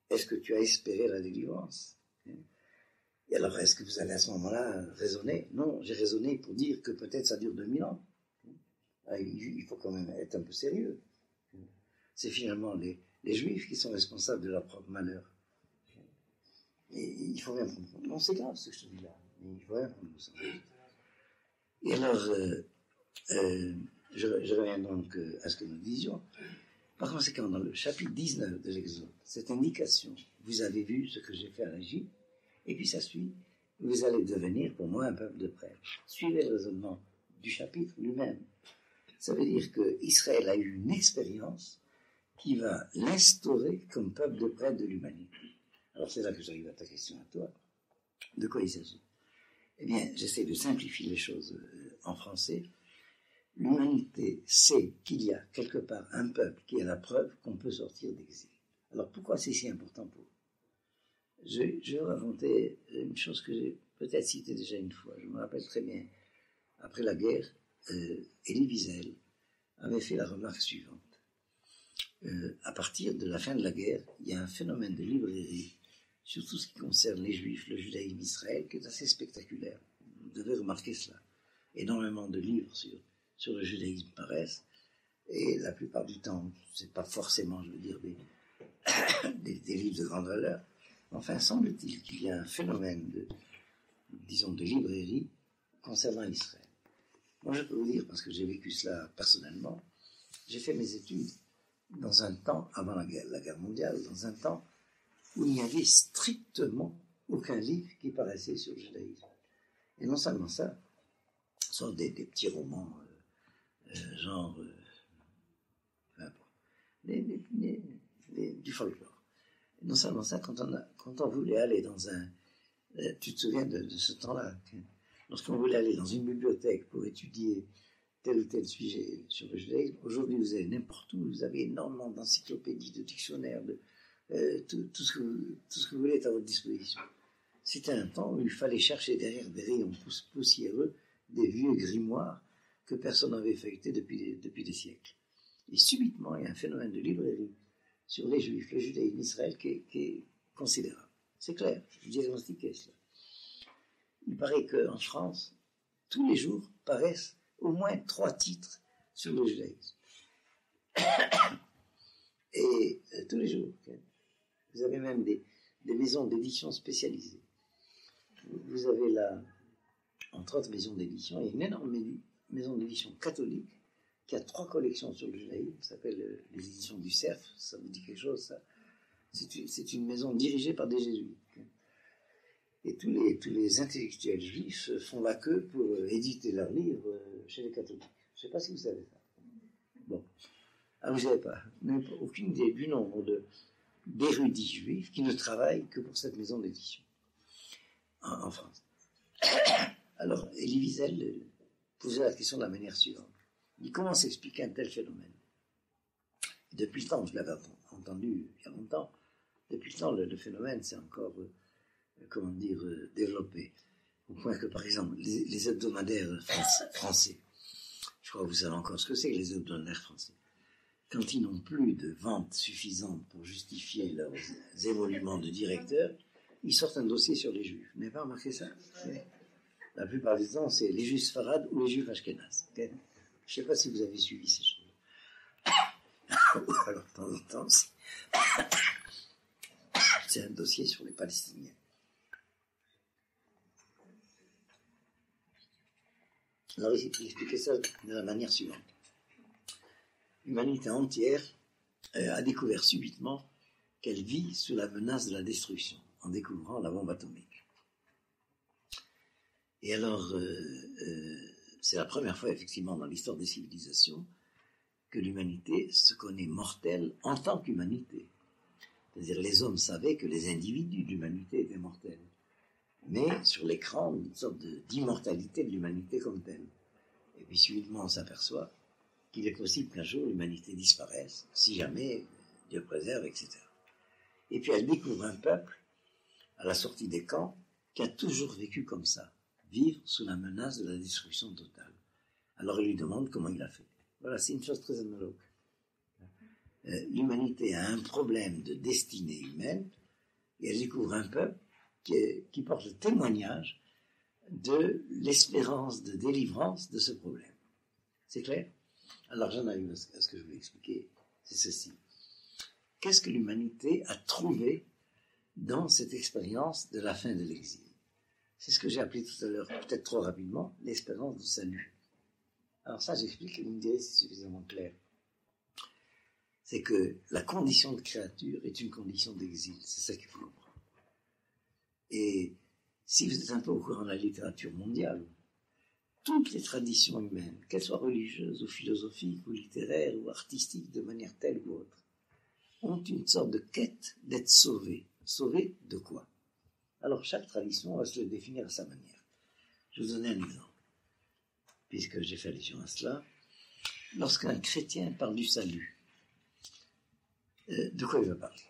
est-ce que tu as espéré la délivrance? Et alors, est-ce que vous allez à ce moment-là raisonner? Non, j'ai raisonné pour dire que peut-être ça dure 2000 ans. Il faut quand même être un peu sérieux. C'est finalement les Juifs qui sont responsables de leur propre malheur. Et il faut bien prendre compte. Non, c'est grave ce que je te dis là, mais il faut bien prendre compte. Et alors, je reviens donc à ce que nous disions. Par conséquent, dans le chapitre 19 de l'Exode, cette indication, vous avez vu ce que j'ai fait à l'Égypte, et puis ça suit, vous allez devenir pour moi un peuple de prêtres. Suivez le raisonnement du chapitre lui-même. Ça veut dire qu'Israël a eu une expérience qui va l'instaurer comme peuple de prêtres de l'humanité. Alors c'est là que j'arrive à ta question à toi. De quoi il s'agit? Eh bien, j'essaie de simplifier les choses en français. L'humanité sait qu'il y a quelque part un peuple qui a la preuve qu'on peut sortir d'exil. Alors pourquoi c'est si important pour eux? Je vais raconter une chose que j'ai peut-être citée déjà une fois. Je me rappelle très bien. Après la guerre, Elie Wiesel avait fait la remarque suivante. À partir de la fin de la guerre, il y a un phénomène de librairie sur tout ce qui concerne les Juifs, le judaïsme, Israël, qui est assez spectaculaire. Vous devez remarquer cela. Énormément de livres sur le judaïsme paraissent, et la plupart du temps, c'est pas forcément, je veux dire, des livres de grande valeur. Enfin, semble-t-il qu'il y a un phénomène de librairie concernant Israël. Moi, je peux vous dire, parce que j'ai vécu cela personnellement, j'ai fait mes études dans un temps, avant la guerre mondiale, dans un temps où il n'y avait strictement aucun livre qui paraissait sur le judaïsme. Et non seulement ça, ce sont des petits romans, genre, du folklore. Et non seulement ça, quand on voulait aller dans un... tu te souviens de ce temps-là, lorsqu'on voulait aller dans une bibliothèque pour étudier tel ou tel sujet sur le judaïsme, aujourd'hui vous allez n'importe où, vous avez énormément d'encyclopédies, de dictionnaires, tout ce que vous voulez est à votre disposition. C'était un temps où il fallait chercher derrière des rayons poussiéreux des vieux grimoires que personne n'avait feuilletés depuis des siècles. Et subitement, il y a un phénomène de librairie sur les Juifs, le judaïsme, Israël, qui est considérable. C'est clair, je diagnostiquais cela. Il paraît qu'en France, tous les jours paraissent au moins 3 titres sur le judaïsme. Et tous les jours. Vous avez même des maisons d'édition spécialisées. Vous avez là, entre autres maisons d'édition, il y a une énorme maison d'édition catholique qui a 3 collections sur le judaïsme, ça s'appelle les éditions du Cerf, ça vous dit quelque chose, ça? C'est une maison dirigée par des jésuites. Et tous les intellectuels juifs font la queue pour éditer leurs livres chez les catholiques. Je ne sais pas si vous savez ça. Bon. Ah, vous ne savez pas. Vous n'avez aucune idée du nombre d'érudits juifs qui ne travaillent que pour cette maison d'édition en France. Alors, Elie Wiesel posait la question de la manière suivante. Il commence à expliquer un tel phénomène. Depuis le temps, je l'avais entendu il y a longtemps, depuis le temps, le phénomène s'est encore, développé. Au point que, par exemple, les hebdomadaires français, je crois que vous savez encore ce que c'est que les hebdomadaires français, quand ils n'ont plus de ventes suffisantes pour justifier leurs émoluments de directeur, ils sortent un dossier sur les Juifs. Vous n'avez pas remarqué ça? La plupart du temps, c'est les Juifs sfarades ou les Juifs ashkénazes. Okay? Je ne sais pas si vous avez suivi ces choses. Alors, de temps en temps, c'est un dossier sur les Palestiniens. Alors, il expliquait ça de la manière suivante. L'humanité entière a découvert subitement qu'elle vit sous la menace de la destruction, en découvrant la bombe atomique. Et alors, c'est la première fois, effectivement, dans l'histoire des civilisations, que l'humanité se connaît mortelle en tant qu'humanité. C'est-à-dire, les hommes savaient que les individus de l'humanité étaient mortels. Mais, sur l'écran, une sorte d'immortalité de l'humanité comme telle. Et puis, subitement, on s'aperçoit qu'il est possible qu'un jour l'humanité disparaisse, si jamais Dieu préserve, etc. Et puis elle découvre un peuple, à la sortie des camps, qui a toujours vécu comme ça, vivre sous la menace de la destruction totale. Alors elle lui demande comment il a fait. Voilà, c'est une chose très analogue. L'humanité a un problème de destinée humaine, et elle découvre un peuple qui porte le témoignage de l'espérance de délivrance de ce problème. C'est clair? Alors j'en arrive à ce que je voulais expliquer, c'est ceci. Qu'est-ce que l'humanité a trouvé dans cette expérience de la fin de l'exil? C'est ce que j'ai appelé tout à l'heure, peut-être trop rapidement, l'espérance du salut. Alors ça, j'explique, et vous me direz si c'est suffisamment clair. C'est que la condition de créature est une condition d'exil, c'est ça qu'il faut comprendre. Et si vous êtes un peu au courant de la littérature mondiale, toutes les traditions humaines, qu'elles soient religieuses ou philosophiques ou littéraires ou artistiques de manière telle ou autre, ont une sorte de quête d'être sauvées. Sauvées de quoi? Alors chaque tradition va se le définir à sa manière. Je vais vous donner un exemple, puisque j'ai fait allusion à cela. Lorsqu'un chrétien parle du salut, de quoi il va parler?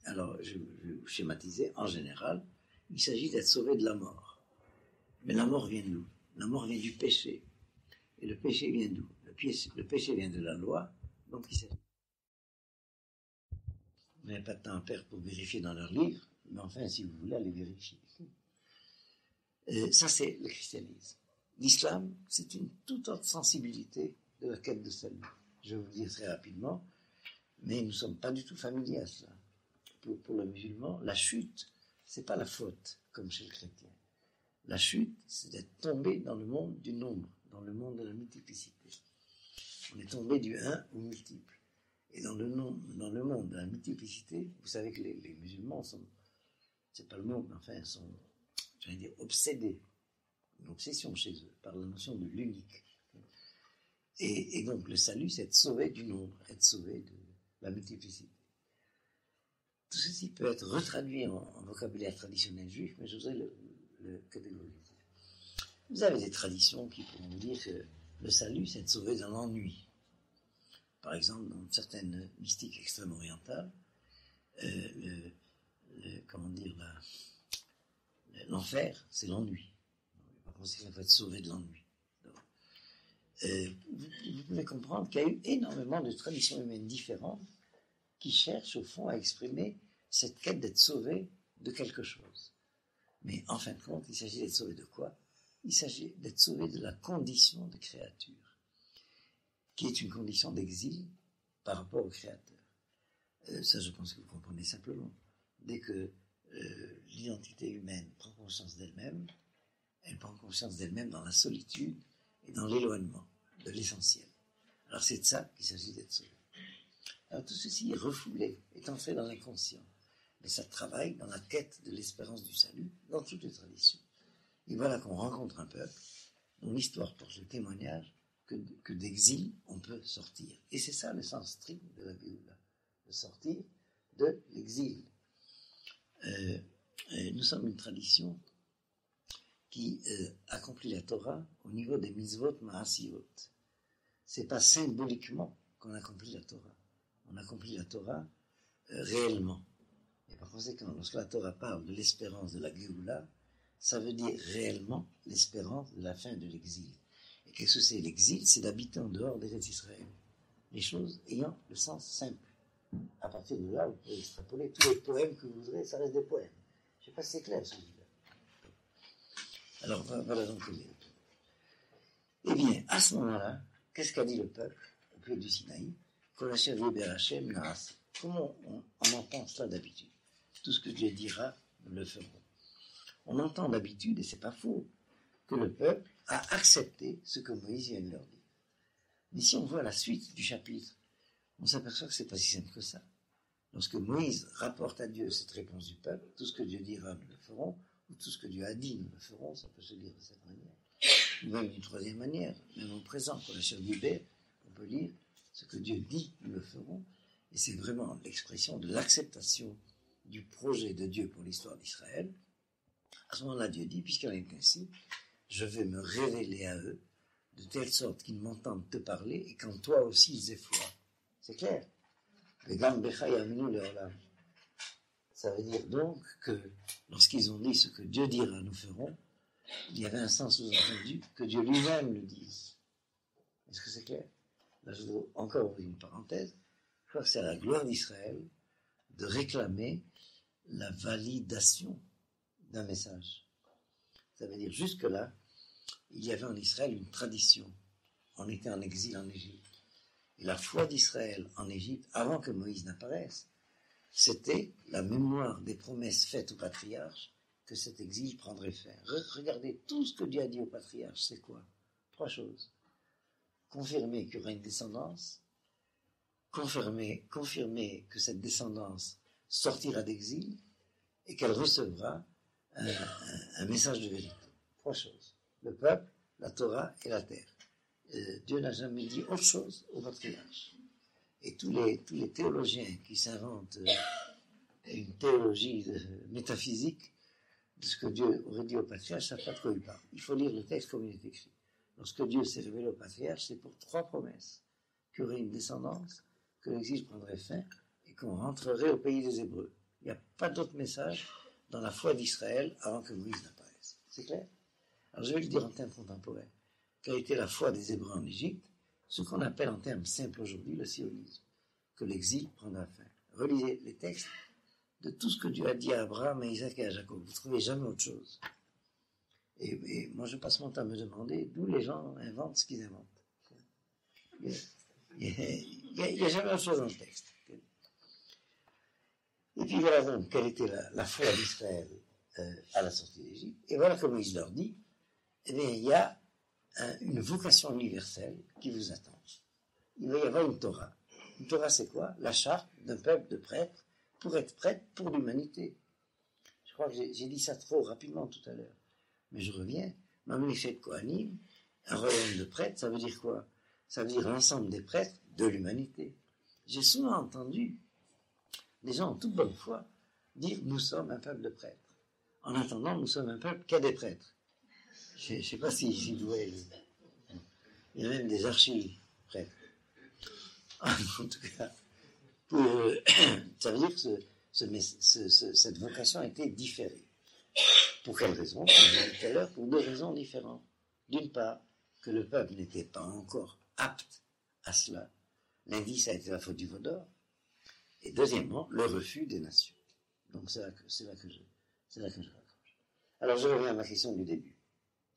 Alors je vais vous schématiser. En général, il s'agit d'être sauvé de la mort. Mais la mort vient d'où? La mort vient du péché. Et le péché vient d'où? Le péché vient de la loi, donc il s'agit. Vous n'avez pas de temps à perdre pour vérifier dans leurs livres, mais enfin, si vous voulez, allez vérifier. Ça, c'est le christianisme. L'islam, c'est une toute autre sensibilité de la quête de salut. Je vais vous le dire très rapidement, mais nous ne sommes pas du tout familiers à cela. Pour le musulman, la chute, c'est pas la faute, comme chez le chrétien. La chute, c'est d'être tombé dans le monde du nombre, dans le monde de la multiplicité. On est tombé du 1 au multiple. Et dans le monde de la multiplicité, vous savez que les musulmans sont, c'est pas le mot, mais enfin, sont, j'allais dire, obsédés. Une obsession chez eux, par la notion de l'unique. Et donc, le salut, c'est être sauvé du nombre, être sauvé de la multiplicité. Tout ceci peut être retraduit en vocabulaire traditionnel juif, mais je voudrais le catégoriser. Vous avez des traditions qui pourront vous dire que le salut, c'est être sauvé dans l'ennui. Par exemple, dans certaines mystiques extrêmes orientales, l'enfer, c'est l'ennui. Par conséquent, il faut être sauvé de l'ennui. Vous pouvez comprendre qu'il y a eu énormément de traditions humaines différentes qui cherchent au fond à exprimer cette quête d'être sauvé de quelque chose. Mais en fin de compte, il s'agit d'être sauvé de quoi? Il s'agit d'être sauvé de la condition de créature, qui est une condition d'exil par rapport au Créateur. Ça, je pense que vous comprenez simplement. Dès que l'identité humaine prend conscience d'elle-même, elle prend conscience d'elle-même dans la solitude et dans l'éloignement de l'essentiel. Alors c'est de ça qu'il s'agit d'être sauvé. Alors tout ceci est refoulé, est entré dans l'inconscient. Mais ça travaille dans la quête de l'espérance du salut, dans toutes les traditions. Et voilà qu'on rencontre un peuple dont l'histoire porte le témoignage que d'exil, on peut sortir. Et c'est ça le sens strict de la Géoula, de sortir de l'exil. Nous sommes une tradition qui accomplit la Torah au niveau des mitzvot ma'asiyot. C'est pas symboliquement qu'on accomplit la Torah. On accomplit la Torah réellement. Et par conséquent, lorsque la Torah parle de l'espérance de la Géoula, ça veut dire réellement l'espérance de la fin de l'exil. Et qu'est-ce que c'est l'exil? C'est d'habiter en dehors des Eretz Israël. Les choses ayant le sens simple. À partir de là, vous pouvez extrapoler tous les poèmes que vous voudrez, ça reste des poèmes. Je ne sais pas si c'est clair, celui-là. Alors, voilà donc le peuple. Eh bien, à ce moment-là, qu'est-ce qu'a dit le peuple au pied du Sinaï? Comment on entend cela d'habitude? Tout ce que Dieu dira, nous le ferons. On entend d'habitude, et c'est pas faux, que le peuple a accepté ce que Moïse vient de leur dire. Mais si on voit la suite du chapitre, on s'aperçoit que c'est pas si simple que ça. Lorsque Moïse rapporte à Dieu cette réponse du peuple, tout ce que Dieu dira, nous le ferons, ou tout ce que Dieu a dit, nous le ferons, ça peut se lire de cette manière. Ou même d'une troisième manière, même au présent, pour la chair d'Hubert, on peut lire ce que Dieu dit, nous le ferons, et c'est vraiment l'expression de l'acceptation du projet de Dieu pour l'histoire d'Israël. À ce moment-là, Dieu dit, puisqu'il en est ainsi, je vais me révéler à eux, de telle sorte qu'ils m'entendent te parler, et qu'en toi aussi ils aient foi. C'est clair. Ça veut dire donc que lorsqu'ils ont dit ce que Dieu dira, nous ferons, il y avait un sens sous-entendu que Dieu lui-même le dise. Est-ce que c'est clair? Là, je voudrais encore ouvrir une parenthèse. Je crois que c'est à la gloire d'Israël de réclamer la validation d'un message. Ça veut dire, jusque-là, il y avait en Israël une tradition. On était en exil en Égypte. Et la foi d'Israël en Égypte, avant que Moïse n'apparaisse, c'était la mémoire des promesses faites aux patriarches que cet exil prendrait fin. Regardez tout ce que Dieu a dit aux patriarches, c'est quoi? 3 choses. Confirmer qu'il y aura une descendance, confirmer que cette descendance sortira d'exil et qu'elle recevra un message de vérité. 3 choses. Le peuple, la Torah et la terre. Dieu n'a jamais dit autre chose aux patriarches. Et tous les théologiens qui s'inventent une théologie métaphysique de ce que Dieu aurait dit aux patriarches, ça ne savent pas de quoi il parle. Il faut lire le texte comme il est écrit. Lorsque Dieu s'est révélé aux patriarches, c'est pour 3 promesses. Qu'il y aurait une descendance, que l'exil prendrait fin et qu'on rentrerait au pays des Hébreux. Il n'y a pas d'autre message dans la foi d'Israël avant que Moïse n'apparaisse. C'est clair? Alors je vais le dire en termes contemporains. Quelle était la foi des Hébreux en Égypte? Ce qu'on appelle en termes simples aujourd'hui le sionisme. Que l'exil prendra fin. Relisez les textes de tout ce que Dieu a dit à Abraham, à Isaac et à Jacob. Vous ne trouvez jamais autre chose. Et moi, je passe mon temps à me demander d'où les gens inventent ce qu'ils inventent. Il n'y a jamais autre chose dans le texte. Et puis voilà donc quelle était la foi d'Israël à la sortie d'Égypte. Et voilà comme il leur dit, eh bien, il y a une vocation universelle qui vous attend. Il va y avoir une Torah. Une Torah, c'est quoi? La charte d'un peuple de prêtres pour être prêtre pour l'humanité. Je crois que j'ai dit ça trop rapidement tout à l'heure. Mais je reviens. Mamlechet Kohanim, un royaume de prêtres, ça veut dire quoi? Ça veut dire l'ensemble des prêtres de l'humanité. J'ai souvent entendu des gens en toute bonne foi dire nous sommes un peuple de prêtres. En attendant, nous sommes un peuple qui a des prêtres. Je ne sais pas si vous voyez. Il y a même des archi-prêtres. En tout cas, ça veut dire que cette vocation a été différée. Pour quelle raison? Comme je l'ai dit tout à l'heure, pour 2 raisons différentes. D'une part, que le peuple n'était pas encore apte à cela. L'indice a été la faute du veau d'or. Et deuxièmement, le refus des nations. Donc c'est là que je raccroche. Alors je reviens à ma question du début.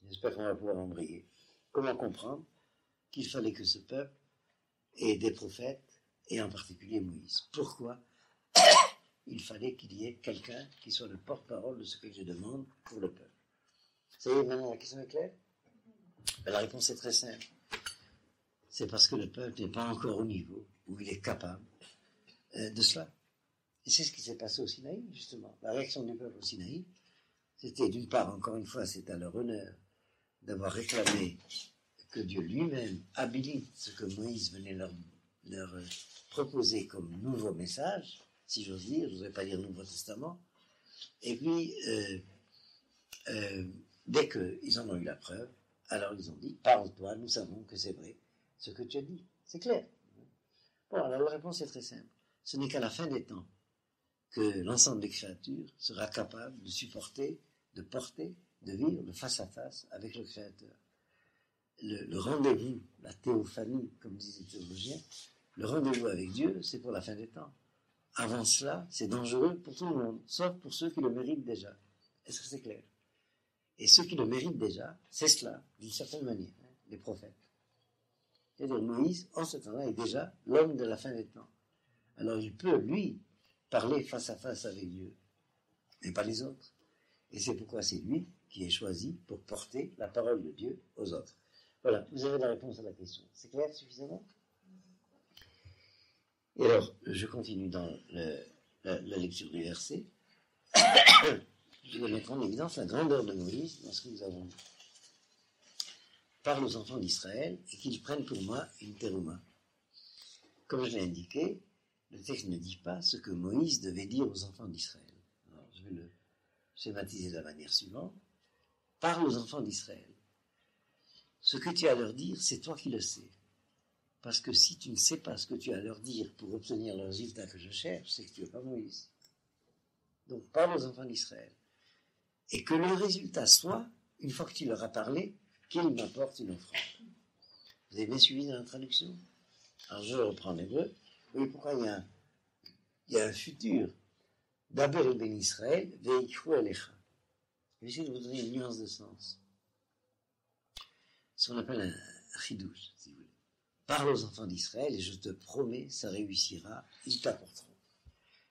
J'espère qu'on va pouvoir embrayer. Comment comprendre qu'il fallait que ce peuple ait des prophètes, et en particulier Moïse? Pourquoi il fallait qu'il y ait quelqu'un qui soit le porte-parole de ce que je demande pour le peuple? Ça y est, maintenant la question est claire? Ben, la réponse est très simple. C'est parce que le peuple n'est pas encore au niveau où il est capable de cela. Et c'est ce qui s'est passé au Sinaï, justement. La réaction du peuple au Sinaï, c'était d'une part, encore une fois, c'est à leur honneur d'avoir réclamé que Dieu lui-même habilite ce que Moïse venait leur proposer comme nouveau message, si j'ose dire, je ne voudrais pas dire Nouveau Testament. Et puis, dès qu'ils en ont eu la preuve, alors ils ont dit, parle-toi, nous savons que c'est vrai ce que tu as dit. C'est clair. Bon, alors la réponse est très simple. Ce n'est qu'à la fin des temps que l'ensemble des créatures sera capable de supporter, de porter, de vivre de face à face avec le Créateur. Le rendez-vous, la théophanie, comme disent les théologiens, le rendez-vous avec Dieu, c'est pour la fin des temps. Avant cela, c'est dangereux pour tout le monde, sauf pour ceux qui le méritent déjà. Est-ce que c'est clair? Et ceux qui le méritent déjà, c'est cela, d'une certaine manière, les prophètes. C'est-à-dire Moïse, en ce temps-là, est déjà l'homme de la fin des temps. Alors il peut, lui, parler face à face avec Dieu, mais pas les autres. Et c'est pourquoi c'est lui qui est choisi pour porter la parole de Dieu aux autres. Voilà, vous avez la réponse à la question. C'est clair suffisamment? Et alors, je continue dans la lecture du verset. Je vais mettre en évidence la grandeur de Moïse dans ce que nous avons dit. Parle aux enfants d'Israël et qu'ils prennent pour moi une terouma. Comme je l'ai indiqué, le texte ne dit pas ce que Moïse devait dire aux enfants d'Israël. Alors, je vais le schématiser de la manière suivante. Parle aux enfants d'Israël. Ce que tu as à leur dire, c'est toi qui le sais. Parce que si tu ne sais pas ce que tu as à leur dire pour obtenir le résultat que je cherche, c'est que tu n'es pas Moïse. Donc parle aux enfants d'Israël. Et que le résultat soit, une fois que tu leur as parlé, qu'ils m'apportent une offrande. Vous avez bien suivi dans la traduction? Alors je reprends l'hébreu. Vous voyez pourquoi il y a un futur. Daber el ben Israël, veikhu elecha. Je vais essayer de vous donner une nuance de sens. Ce qu'on appelle un chidouche, si vous voulez. Parle aux enfants d'Israël et je te promets, ça réussira, ils t'apporteront.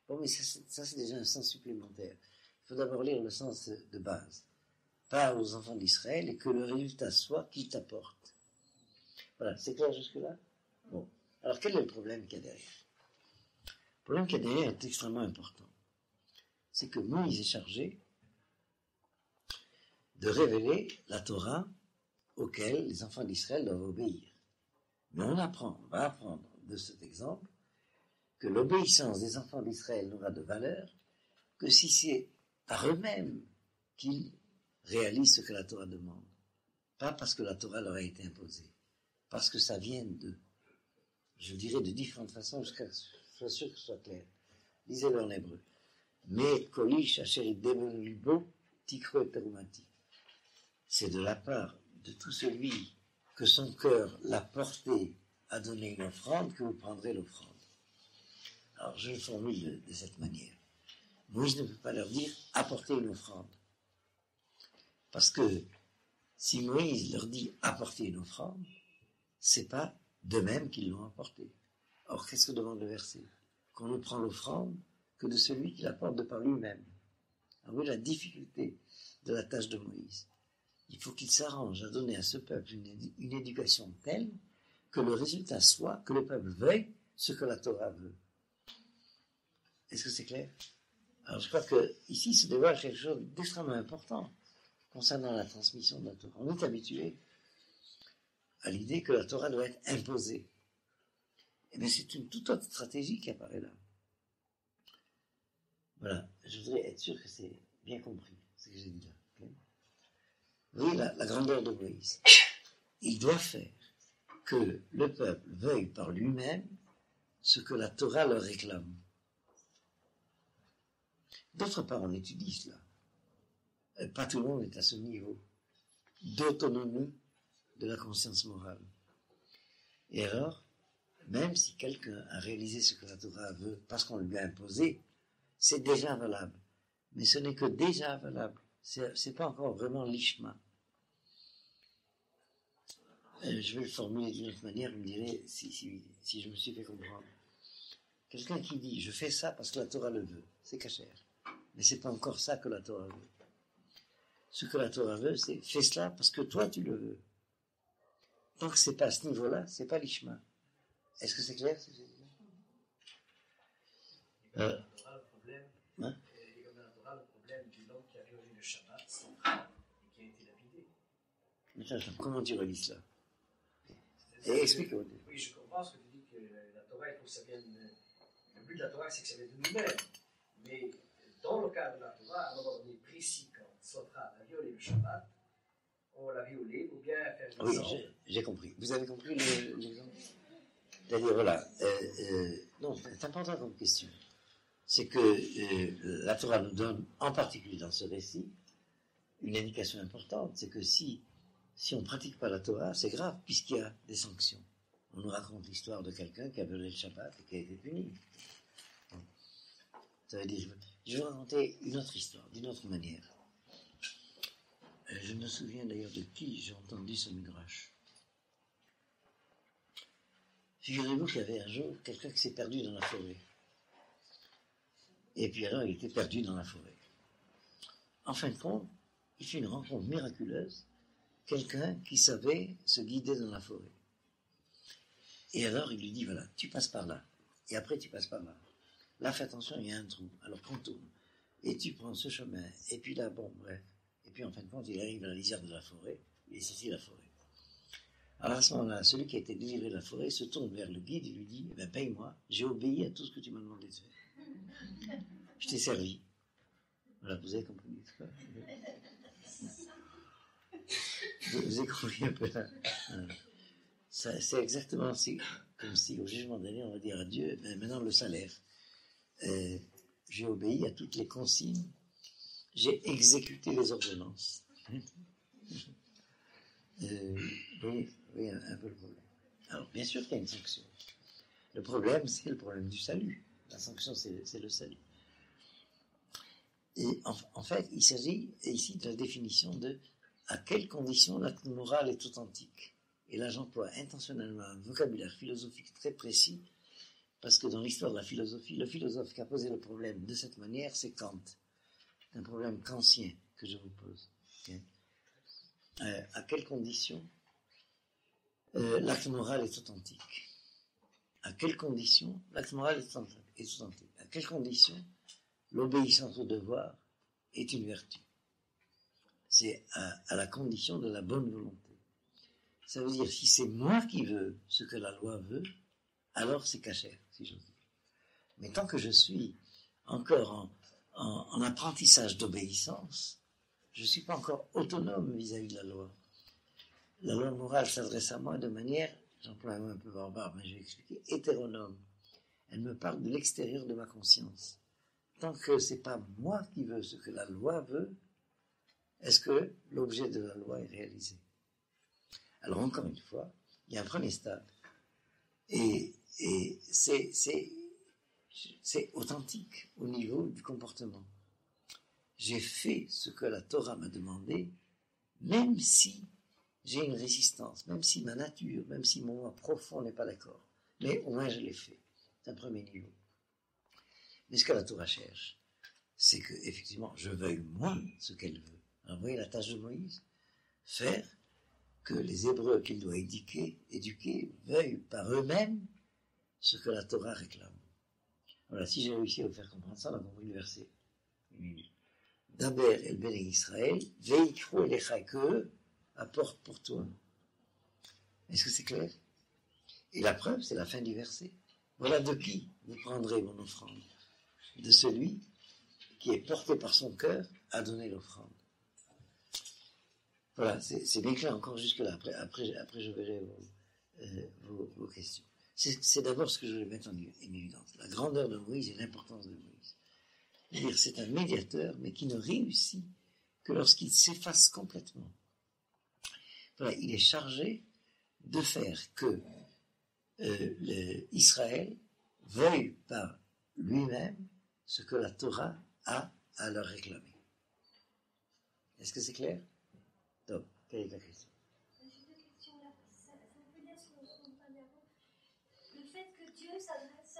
Bon, mais ça c'est déjà un sens supplémentaire. Il faut d'abord lire le sens de base. Parle aux enfants d'Israël et que le résultat soit qu'ils t'apportent. Voilà, c'est clair jusque-là? Bon. Alors quel est le problème qu'il y a derrière? Le problème qu'il y a derrière est extrêmement important. C'est que Moïse est chargé de révéler la Torah auquel les enfants d'Israël doivent obéir. Mais on va apprendre de cet exemple que l'obéissance des enfants d'Israël n'aura de valeur que si c'est par eux-mêmes qu'ils réalisent ce que la Torah demande. Pas parce que la Torah leur a été imposée, parce que ça vient d'eux. Je dirais de différentes façons jusqu'à ce que je sois sûr que ce soit clair. Lisez-le en hébreu. Mais kolish asher idem libo tikro et terumati. C'est de la part de tout celui que son cœur l'a porté à donner une offrande que vous prendrez l'offrande. Alors je le formule de cette manière. Moïse ne peut pas leur dire apportez une offrande. Parce que si Moïse leur dit apporter une offrande, c'est pas d'eux-mêmes qu'ils l'ont apportée. Or, qu'est-ce que demande le verset? Qu'on ne prend l'offrande que de celui qui l'apporte de par lui-même. Alors oui, la difficulté de la tâche de Moïse. Il faut qu'il s'arrange à donner à ce peuple une éducation telle que le résultat soit que le peuple veuille ce que la Torah veut. Est-ce que c'est clair? Alors je crois que ici se dévoile quelque chose d'extrêmement important concernant la transmission de la Torah. On est habitué à l'idée que la Torah doit être imposée. Eh bien, c'est une toute autre stratégie qui apparaît là. Voilà, je voudrais être sûr que c'est bien compris, ce que j'ai dit là. Okay? Vous voyez la grandeur de Moïse. Il doit faire que le peuple veuille par lui-même ce que la Torah leur réclame. D'autre part, on étudie cela. Pas tout le monde est à ce niveau d'autonomie de la conscience morale. Et alors, même si quelqu'un a réalisé ce que la Torah veut parce qu'on lui a imposé, c'est déjà valable. Mais ce n'est que déjà valable. C'est pas encore vraiment l'ishma. Je vais le formuler d'une autre manière, vous me direz si je me suis fait comprendre. Quelqu'un qui dit, je fais ça parce que la Torah le veut, c'est cachère. Mais c'est pas encore ça que la Torah veut. Ce que la Torah veut, c'est fais cela parce que toi tu le veux. Donc c'est pas à ce niveau-là, c'est pas l'ishma. Est-ce que c'est clair ce que j'ai dit? Le problème, hein? Et comme dans la Torah, le problème du homme qui a violé le Shabbat central et qui a été lapidé. Attends, comment tu relis cela? Et explique-moi. Oui, je comprends ce que tu dis que la Torah, il faut que ça vienne. Le but de la Torah, c'est que ça vienne de nous-mêmes. Mais dans le cas de la Torah, à un moment donné précis, quand Sotra a violé le Shabbat, on l'a violé ou bien faire une Oui, j'ai compris. Vous avez compris l'exemple? C'est-à-dire, voilà. Non, c'est important comme question. C'est que la Torah nous donne, en particulier dans ce récit, une indication importante. C'est que si on ne pratique pas la Torah, c'est grave, puisqu'il y a des sanctions. On nous raconte l'histoire de quelqu'un qui a violé le Shabbat et qui a été puni. Bon. Ça veut dire, je vais raconter une autre histoire, d'une autre manière. Je me souviens d'ailleurs de qui j'ai entendu ce midrash. Figurez-vous qu'il y avait un jour quelqu'un qui s'est perdu dans la forêt. Et puis alors, il était perdu dans la forêt. En fin de compte, il fait une rencontre miraculeuse, quelqu'un qui savait se guider dans la forêt. Et alors, il lui dit, voilà, tu passes par là, et après tu passes par là. Là, fais attention, il y a un trou, alors contourne. Et tu prends ce chemin, et puis là, bon, bref. Et puis en fin de compte, il arrive à la lisière de la forêt, il est sorti de la forêt. Alors à ce moment-là, celui qui a été délivré de la forêt se tourne vers le guide et lui dit, eh bien, paye-moi, j'ai obéi à tout ce que tu m'as demandé de faire. Je t'ai servi. Voilà, vous avez compris l'histoire. Vous avez compris un peu là. C'est exactement comme si au jugement dernier, on va dire à Dieu, ben, maintenant le salaire. j'ai obéi à toutes les consignes, j'ai exécuté les ordonnances. Oui, un peu le problème. Alors, bien sûr qu'il y a une sanction. Le problème, c'est le problème du salut. La sanction, c'est le salut. Et en fait, il s'agit ici de la définition de à quelles conditions l'acte moral est authentique. Et là, j'emploie intentionnellement un vocabulaire philosophique très précis, parce que dans l'histoire de la philosophie, le philosophe qui a posé le problème de cette manière, c'est Kant. C'est un problème kantien que je vous pose. Okay. À quelles conditions l'acte moral est authentique? À quelles conditions l'acte moral est authentique? À quelles conditions l'obéissance au devoir est une vertu? C'est à la condition de la bonne volonté. Ça veut dire, si c'est moi qui veux ce que la loi veut, alors c'est cachère, si j'ose dire. Mais tant que je suis encore en apprentissage d'obéissance, je ne suis pas encore autonome vis-à-vis de la loi. La loi morale s'adresse à moi de manière, j'emploie un mot un peu barbare, mais je vais expliquer, hétéronome. Elle me parle de l'extérieur de ma conscience. Tant que ce n'est pas moi qui veux ce que la loi veut, est-ce que l'objet de la loi est réalisé? Alors encore une fois, il y a un premier stade. Et c'est authentique au niveau du comportement. J'ai fait ce que la Torah m'a demandé, même si j'ai une résistance, même si ma nature, même si mon moi profond n'est pas d'accord. Mais au moins je l'ai fait. C'est un premier niveau. Mais ce que la Torah cherche, c'est que, effectivement, je veuille moi ce qu'elle veut. Alors vous voyez la tâche de Moïse? Faire que les Hébreux qu'il doit éduquer veuillent par eux-mêmes ce que la Torah réclame. Voilà, si j'ai réussi à vous faire comprendre ça, on a compris le verset. Daber el Bene Israël, veikro elecha, que eux apportent pour toi. Est-ce que c'est clair? Et la preuve, c'est la fin du verset. Voilà de qui vous prendrez mon offrande? De celui qui est porté par son cœur à donner l'offrande. Voilà, c'est bien clair encore jusque-là. Après je verrai vos questions. C'est d'abord ce que je voulais mettre en évidence. La grandeur de Moïse et l'importance de Moïse. C'est-à-dire, c'est un médiateur, mais qui ne réussit que lorsqu'il s'efface complètement. Voilà, il est chargé de faire que Israël veuille par lui-même ce que la Torah a à leur réclamer. Est-ce que c'est clair? Donc, quelle est la question? J'ai deux questions là. Ça veut dire spontanément le fait que Dieu s'adresse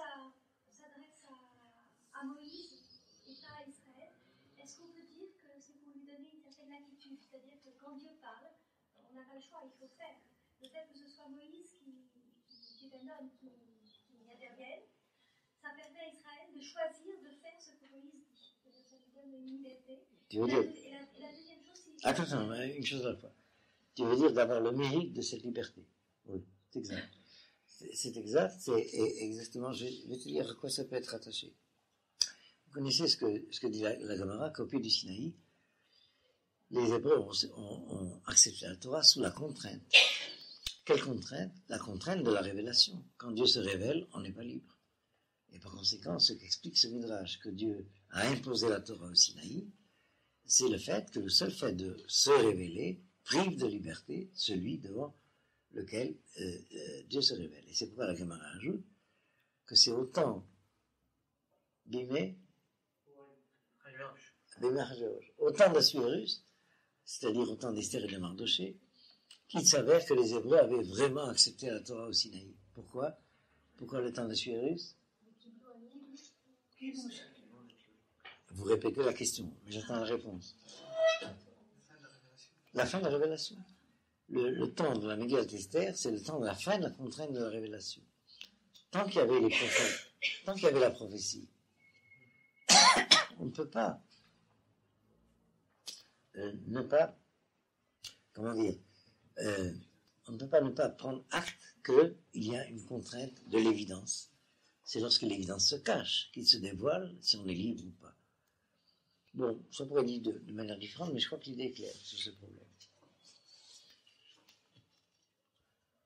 à Moïse et pas à Israël. Est-ce qu'on peut dire que c'est pour lui donner une certaine latitude? C'est-à-dire que quand Dieu parle, on n'a pas le choix, il faut faire. Le fait que ce soit Moïse qui est un homme qui intervienne, ça permet à Israël de choisir de faire ce que Moïse dit. Ça lui donne une liberté. Et la deuxième chose, c'est... Attention, une chose à la fois. Tu veux dire d'avoir le mérite de cette liberté. Oui, c'est exact. C'est exact, c'est exactement, je vais te dire à quoi ça peut être attaché. Vous connaissez ce que dit la Gemara, qu'au pied du Sinaï, les Hébreux ont accepté la Torah sous la contrainte. Quelle contrainte? La contrainte de la révélation. Quand Dieu se révèle, on n'est pas libre. Et par conséquent, ce qu'explique ce Midrash, que Dieu a imposé la Torah au Sinaï, c'est le fait que le seul fait de se révéler prive de liberté celui devant lequel Dieu se révèle. Et c'est pourquoi la Gemara ajoute que c'est autant Bimé, autant d'Assuérus, c'est-à-dire autant d'Esther et de Mardoché, qu'il s'avère que les Hébreux avaient vraiment accepté la Torah au Sinaï. Pourquoi? Pourquoi le temps d'Assuérus? Vous répétez la question, mais j'attends la réponse. La fin de la révélation. Le temps de la Mégillat Esther, c'est le temps de la fin de la contrainte de la révélation. Tant qu'il y avait les prophètes, tant qu'il y avait la prophétie, on ne peut pas ne pas, comment dire, on ne peut pas ne pas prendre acte qu'il y a une contrainte de l'évidence. C'est lorsque l'évidence se cache qu'il se dévoile si on est libre ou pas. Bon, ça pourrait dire de manière différente, mais je crois que l'idée est claire sur ce problème.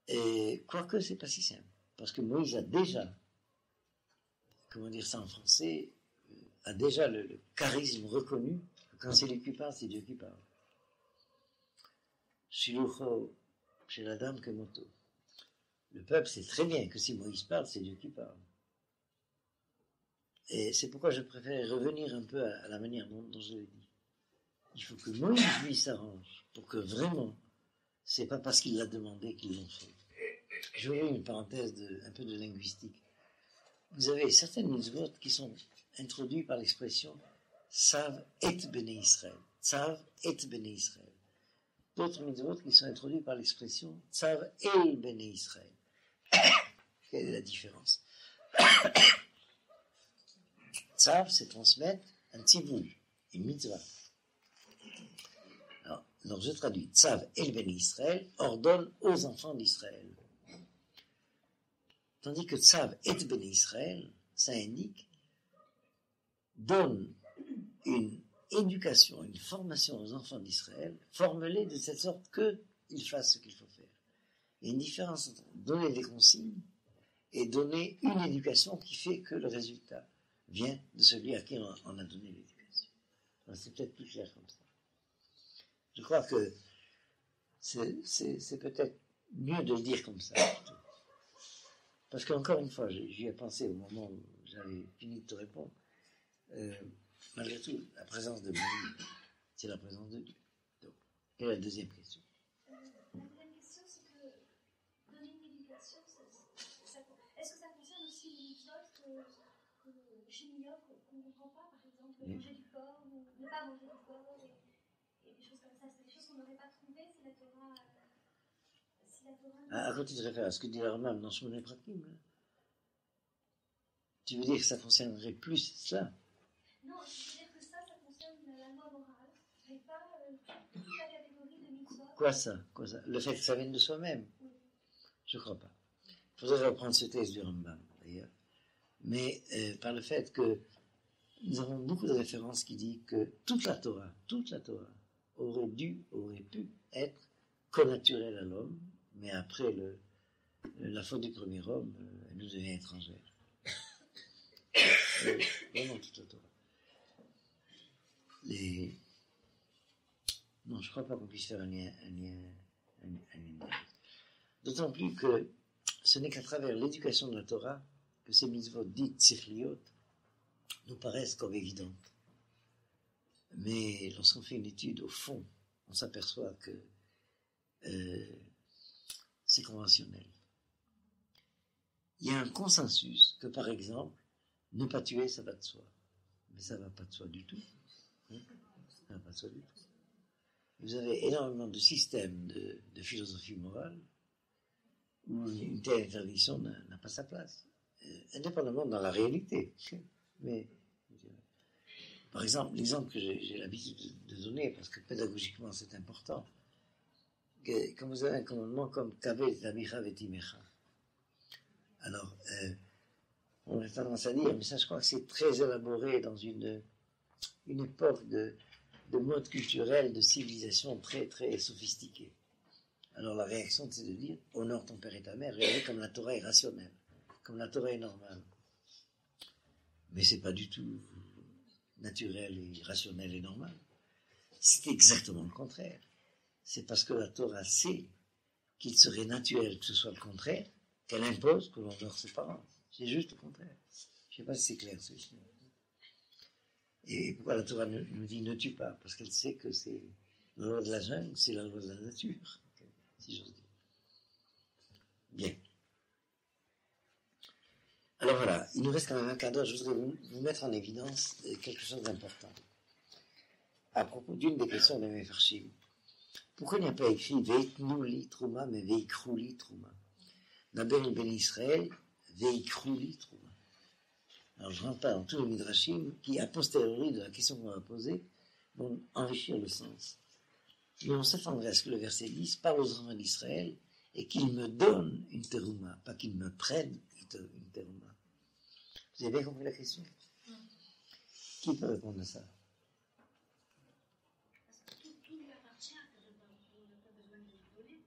Et quoique c'est pas si simple, parce que Moïse a déjà, comment dire ça en français, a déjà le charisme reconnu, que quand c'est lui qui parle, c'est Dieu qui parle. Shilucho, chez la dame Kemoto. Le peuple sait très bien que si Moïse parle, c'est Dieu qui parle. Et c'est pourquoi je préfère revenir un peu à la manière dont je l'ai dit. Il faut que Moïse, lui, s'arrange pour que vraiment, c'est pas parce qu'il l'a demandé qu'ils l'ont fait. Je vais une parenthèse un peu de linguistique. Vous avez certaines mitzvot qui sont introduites par l'expression Tzav et Bnei Israël. Tzav et Bnei Israël. D'autres mitzvot qui sont introduites par l'expression Tzav el Bnei Israël. Quelle est la différence? Tzav, c'est transmettre un tzivouj, une mitzvah. Alors je traduis. Tzav el Bnei Israël ordonne aux enfants d'Israël. Tandis que Tzav et Bnei Israël, ça indique, donne une éducation, une formation aux enfants d'Israël, forme-les de cette sorte qu'ils fassent ce qu'il faut faire. Il y a une différence entre donner des consignes et donner une éducation qui fait que le résultat vient de celui à qui on a donné l'éducation. Alors, c'est peut-être plus clair comme ça. Je crois que c'est peut-être mieux de le dire comme ça. Plutôt. Parce qu'encore une fois, j'y ai pensé au moment où j'avais fini de te répondre. Malgré tout, la présence de Dieu, c'est la présence de Dieu. Donc, quelle est la deuxième question? La deuxième question, c'est que donner une éducation, est-ce que ça concerne aussi les mitzvot que chez New York, qu'on ne comprend pas, par exemple, manger du porc ou ne pas manger du porc et des choses comme ça? C'est des choses qu'on n'aurait pas trouvées si la Torah. Quand tu te réfères à ce que dit la Rambam dans Shmoneh Prakim, tu veux dire que ça concernerait plus cela? Non, je veux dire que ça concerne la loi morale, mais pas toute la catégorie de mitzvot. Quoi ça? Le fait que ça vienne de soi-même? Oui. Je ne crois pas. Il faudrait reprendre ce texte du Rambam, d'ailleurs. Mais par le fait que nous avons beaucoup de références qui disent que toute la Torah aurait pu être connaturelle à l'homme, mais après la faute du premier homme, elle nous devient étrangère. Vraiment toute la Torah. Non, je ne crois pas qu'on puisse faire un lien. D'autant plus que ce n'est qu'à travers l'éducation de la Torah que ces mitzvot dites tzifliot nous paraissent comme évidentes. Mais lorsqu'on fait une étude au fond, on s'aperçoit que c'est conventionnel. Il y a un consensus que, par exemple, ne pas tuer, ça va de soi. Mais ça ne va pas de soi du tout. Ça ne va pas de soi du tout. Vous avez énormément de systèmes de philosophie morale où une telle interdiction n'a pas sa place. Indépendamment dans la réalité. Mais, par exemple, l'exemple que j'ai l'habitude de donner, parce que pédagogiquement c'est important, quand vous avez un commandement comme Kaveh Tamicha Vetimecha, alors on a tendance à dire, mais ça je crois que c'est très élaboré dans une époque de mode culturel, de civilisation très très sophistiquée. Alors la réaction c'est de dire, honore ton père et ta mère, regardez comme la Torah est rationnelle, comme la Torah est normale. Mais c'est pas du tout naturel et rationnel et normal. C'est exactement le contraire. C'est parce que la Torah sait qu'il serait naturel que ce soit le contraire, qu'elle impose que l'on honore ses parents. C'est juste le contraire. Je ne sais pas si c'est clair, ceci. Et pourquoi la Torah nous dit ne tue pas? Parce qu'elle sait que c'est la loi de la jungle, c'est la loi de la nature, si j'ose dire. Bien. Alors voilà, il nous reste quand même un quart d'heure. Je voudrais vous mettre en évidence quelque chose d'important. À propos d'une des questions de Mefarshim. Pourquoi il n'y a pas écrit Veitnu li trouma, mais Veikru li trouma? D'abord, Ben Israël, Veikru li trouma. Alors, je ne rentre pas dans tous les midrashim qui, a posteriori de la question qu'on va poser, vont enrichir le sens. Mais on s'attendrait à ce que le verset 10 parle aux enfants d'Israël et qu'ils me donnent une terouma, pas qu'ils me prennent une terouma. Vous avez bien compris la question? Qui peut répondre à ça? Parce que tout lui appartient, on n'a pas besoin de lui donner.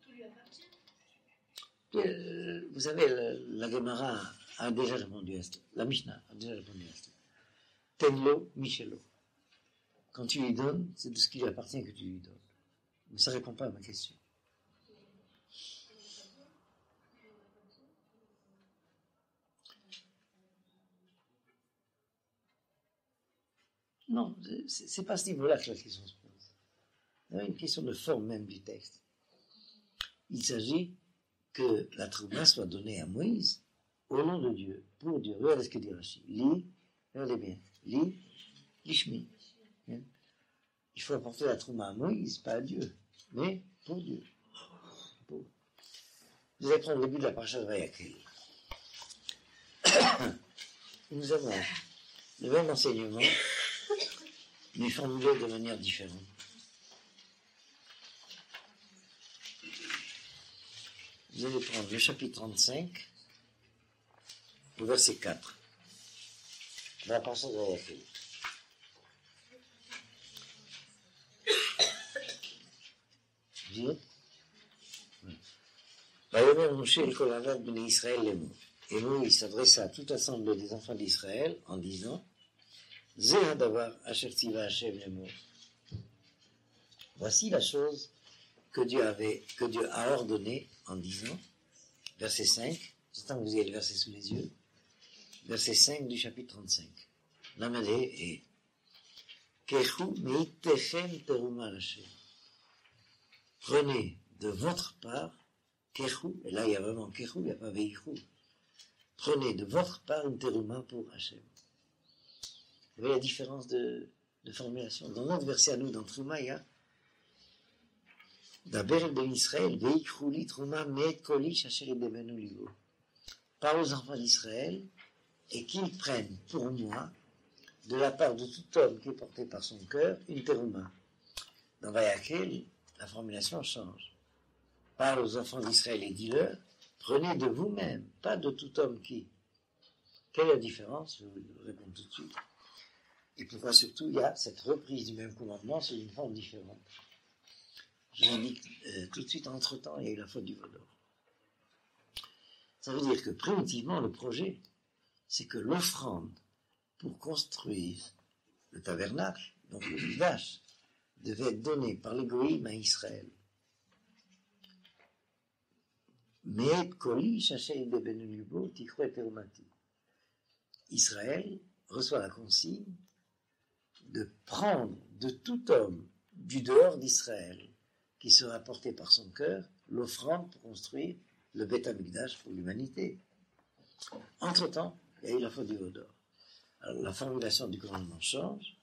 Tout lui appartient. Vous savez, la Gemara a déjà répondu à cela. La Mishnah a déjà répondu à cela. Tenlo Michelo. Quand tu lui donnes, c'est de ce qui lui appartient que tu lui donnes. Mais ça ne répond pas à ma question. Non, c'est pas à ce niveau-là que la question se pose. C'est une question de forme même du texte. Il s'agit que la trouma soit donnée à Moïse au nom de Dieu, pour Dieu. Regardez ce que dit Rachid. Regardez bien. Lishmi. Il faut apporter la trouma à Moïse, pas à Dieu, mais pour Dieu. Vous allez prendre le début de la paracha de Vayakhel. Nous avons le même enseignement, mais formulé de manière différente. Vous allez prendre le chapitre 35, au verset 4, de la paracha de Vayakhel. Et Moïse s'adressa à toute l'assemblée des enfants d'Israël en disant: voici la chose que Dieu a ordonnée en disant, verset 5, j'attends que vous ayez le verset sous les yeux, verset 5 du chapitre 35. L'amade est prenez de votre part, Kechu, et là il y a vraiment Kechu, il n'y a pas Veichu. Prenez de votre part une terouma pour Hachem. Vous voyez la différence de formulation. Dans notre verset à nous, dans Trouma, il y a Daber ben Israël, Veichu li Trouma, Me'et Kolish, Asher Idebenu Ligo. Parle aux enfants d'Israël, et qu'ils prennent pour moi, de la part de tout homme qui est porté par son cœur, une terouma. Dans Vayakhel, la formulation change. Parle aux enfants d'Israël et dis-leur, prenez de vous-même, pas de tout homme qui. Quelle est la différence? Je vais vous répondre tout de suite. Et pourquoi surtout il y a cette reprise du même commandement sous une forme différente. Je l'indique tout de suite, entre-temps, il y a eu la faute du veau d'or. Ça veut dire que primitivement, le projet, c'est que l'offrande pour construire le tabernacle, donc le mikdash, devait être donnée par les goïm à Israël. Israël reçoit la consigne de prendre de tout homme du dehors d'Israël qui sera porté par son cœur l'offrande pour construire le Beth Amikdash pour l'humanité. Entre-temps, il y a eu la faute du veau d'or. Alors la formulation du commandement change.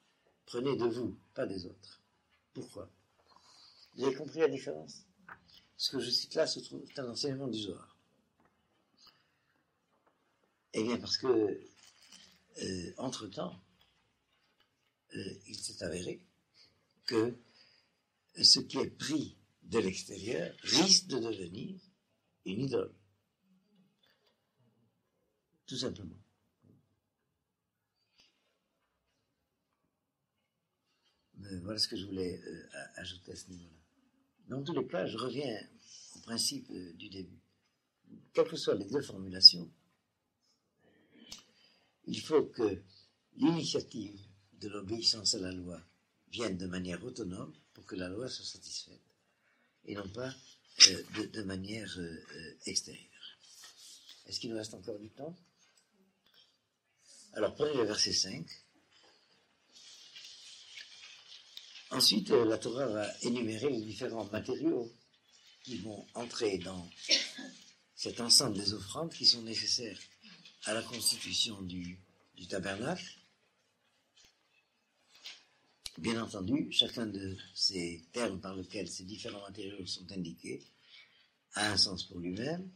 Prenez de vous, pas des autres. Pourquoi? Vous avez compris la différence? Ce que je cite là se trouve un enseignement du Zohar. Eh bien, parce que, entre-temps, il s'est avéré que ce qui est pris de l'extérieur risque de devenir une idole. Tout simplement. Mais voilà ce que je voulais ajouter à ce niveau-là. Dans tous les cas, je reviens au principe du début. Quelles que soient les deux formulations, il faut que l'initiative de l'obéissance à la loi vienne de manière autonome pour que la loi soit satisfaite, et non pas de manière extérieure. Est-ce qu'il nous reste encore du temps? Alors, prenez le verset 5. Ensuite, la Torah va énumérer les différents matériaux qui vont entrer dans cet ensemble des offrandes qui sont nécessaires à la constitution du tabernacle. Bien entendu, chacun de ces termes par lesquels ces différents matériaux sont indiqués a un sens pour lui-même,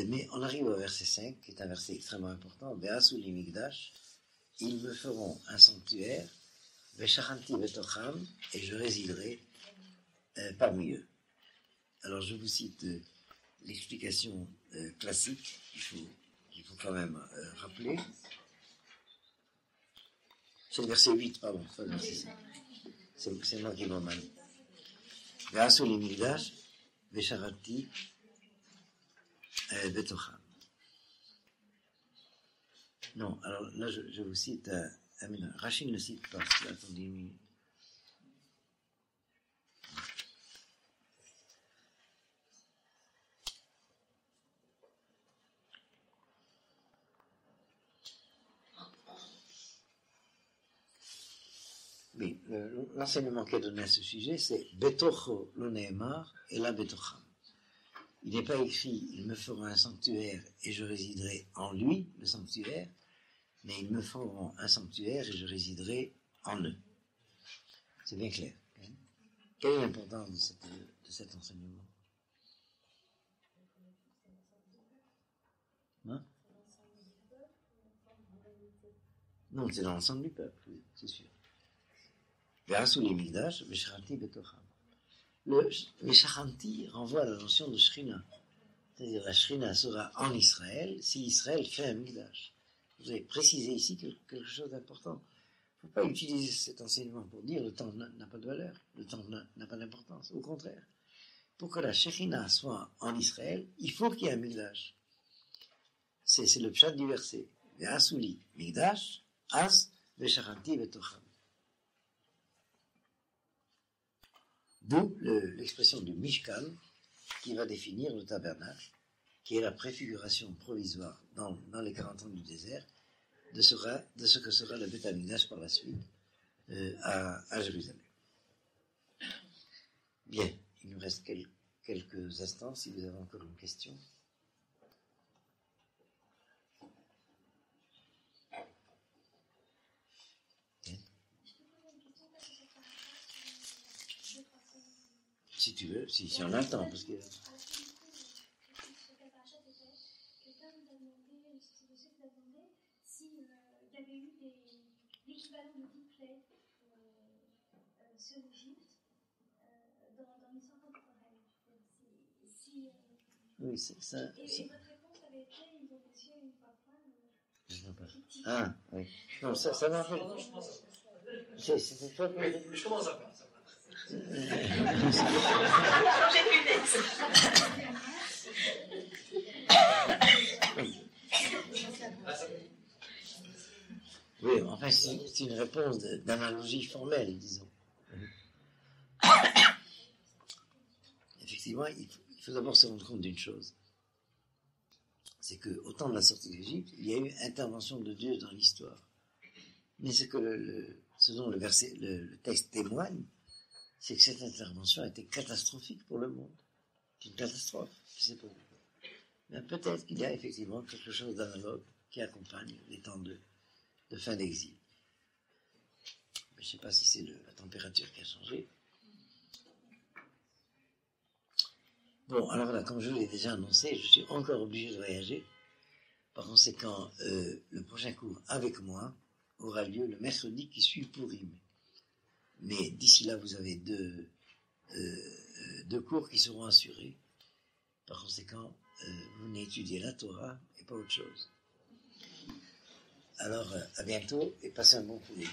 mais on arrive au verset 5, qui est un verset extrêmement important. Ve'asu li mikdash, ils me feront un sanctuaire, ve'shachanti betocham, et je résiderai parmi eux. Alors je vous cite l'explication classique qu'il faut quand même rappeler. C'est le verset 8, pardon, pas le verset 5. C'est moi qui m'en mal. Ve'asu li mikdash, ve'shachanti betocham. Non, alors là je vous cite Rachid ne cite pas. Attendez une minute. Oui, l'enseignement qui est donné à ce sujet, c'est Betocho lo ne'emar et la Betocham. Il n'est pas écrit « Ils me feront un sanctuaire et je résiderai en lui, le sanctuaire », mais ils me feront un sanctuaire et je résiderai en eux. C'est bien clair. Hein? Quelle est l'importance de cet enseignement? Hein? Non, c'est dans l'ensemble du peuple, oui, c'est sûr. Le Shachanti renvoie à la notion de Shrina. C'est-à-dire la Shrina sera en Israël si Israël fait un Mikdash. Vous avez précisé ici quelque chose d'important. Il ne faut pas utiliser cet enseignement pour dire le temps n'a pas de valeur, le temps n'a pas d'importance. Au contraire, pour que la Shekhinah soit en Israël, il faut qu'il y ait un Mikdash. C'est le pshat du verset. Ve'asuli Mikdash, as ve'shachanti betocham. D'où l'expression du Mishkan qui va définir le tabernacle, qui est la préfiguration provisoire dans les 40 ans du désert de ce que sera le Beth Amikdash par la suite à Jérusalem. Bien, il nous reste quelques instants si vous avez encore une question. Si tu veux, si on a le temps, parce que... Il y avait eu l'équivalent de Dipley sur l'Égypte dans l'histoire contemporaine. Oui, c'est ça. Et votre réponse avait été, ils ont des yeux et une voix pointe. Ah, oui. Non, ça m'a fait... C'était toi qui... Je commence à faire ça. Oui, enfin, c'est une réponse d'analogie formelle, disons. Effectivement, il faut d'abord se rendre compte d'une chose. C'est qu'au temps de la sortie d'Égypte, il y a eu intervention de Dieu dans l'histoire. Mais ce dont le texte témoigne, c'est que cette intervention a été catastrophique pour le monde. C'est une catastrophe qui s'est produite. Mais peut-être qu'il y a effectivement quelque chose d'analogue qui accompagne les temps de fin d'exil. Mais je ne sais pas si c'est la température qui a changé. Bon, alors là, comme je l'ai déjà annoncé, je suis encore obligé de voyager. Par conséquent, le prochain cours avec moi aura lieu le mercredi qui suit Purim. Mais d'ici là, vous avez deux cours qui seront assurés. Par conséquent, vous venez étudier la Torah et pas autre chose. Alors, à bientôt et passez un bon Purim.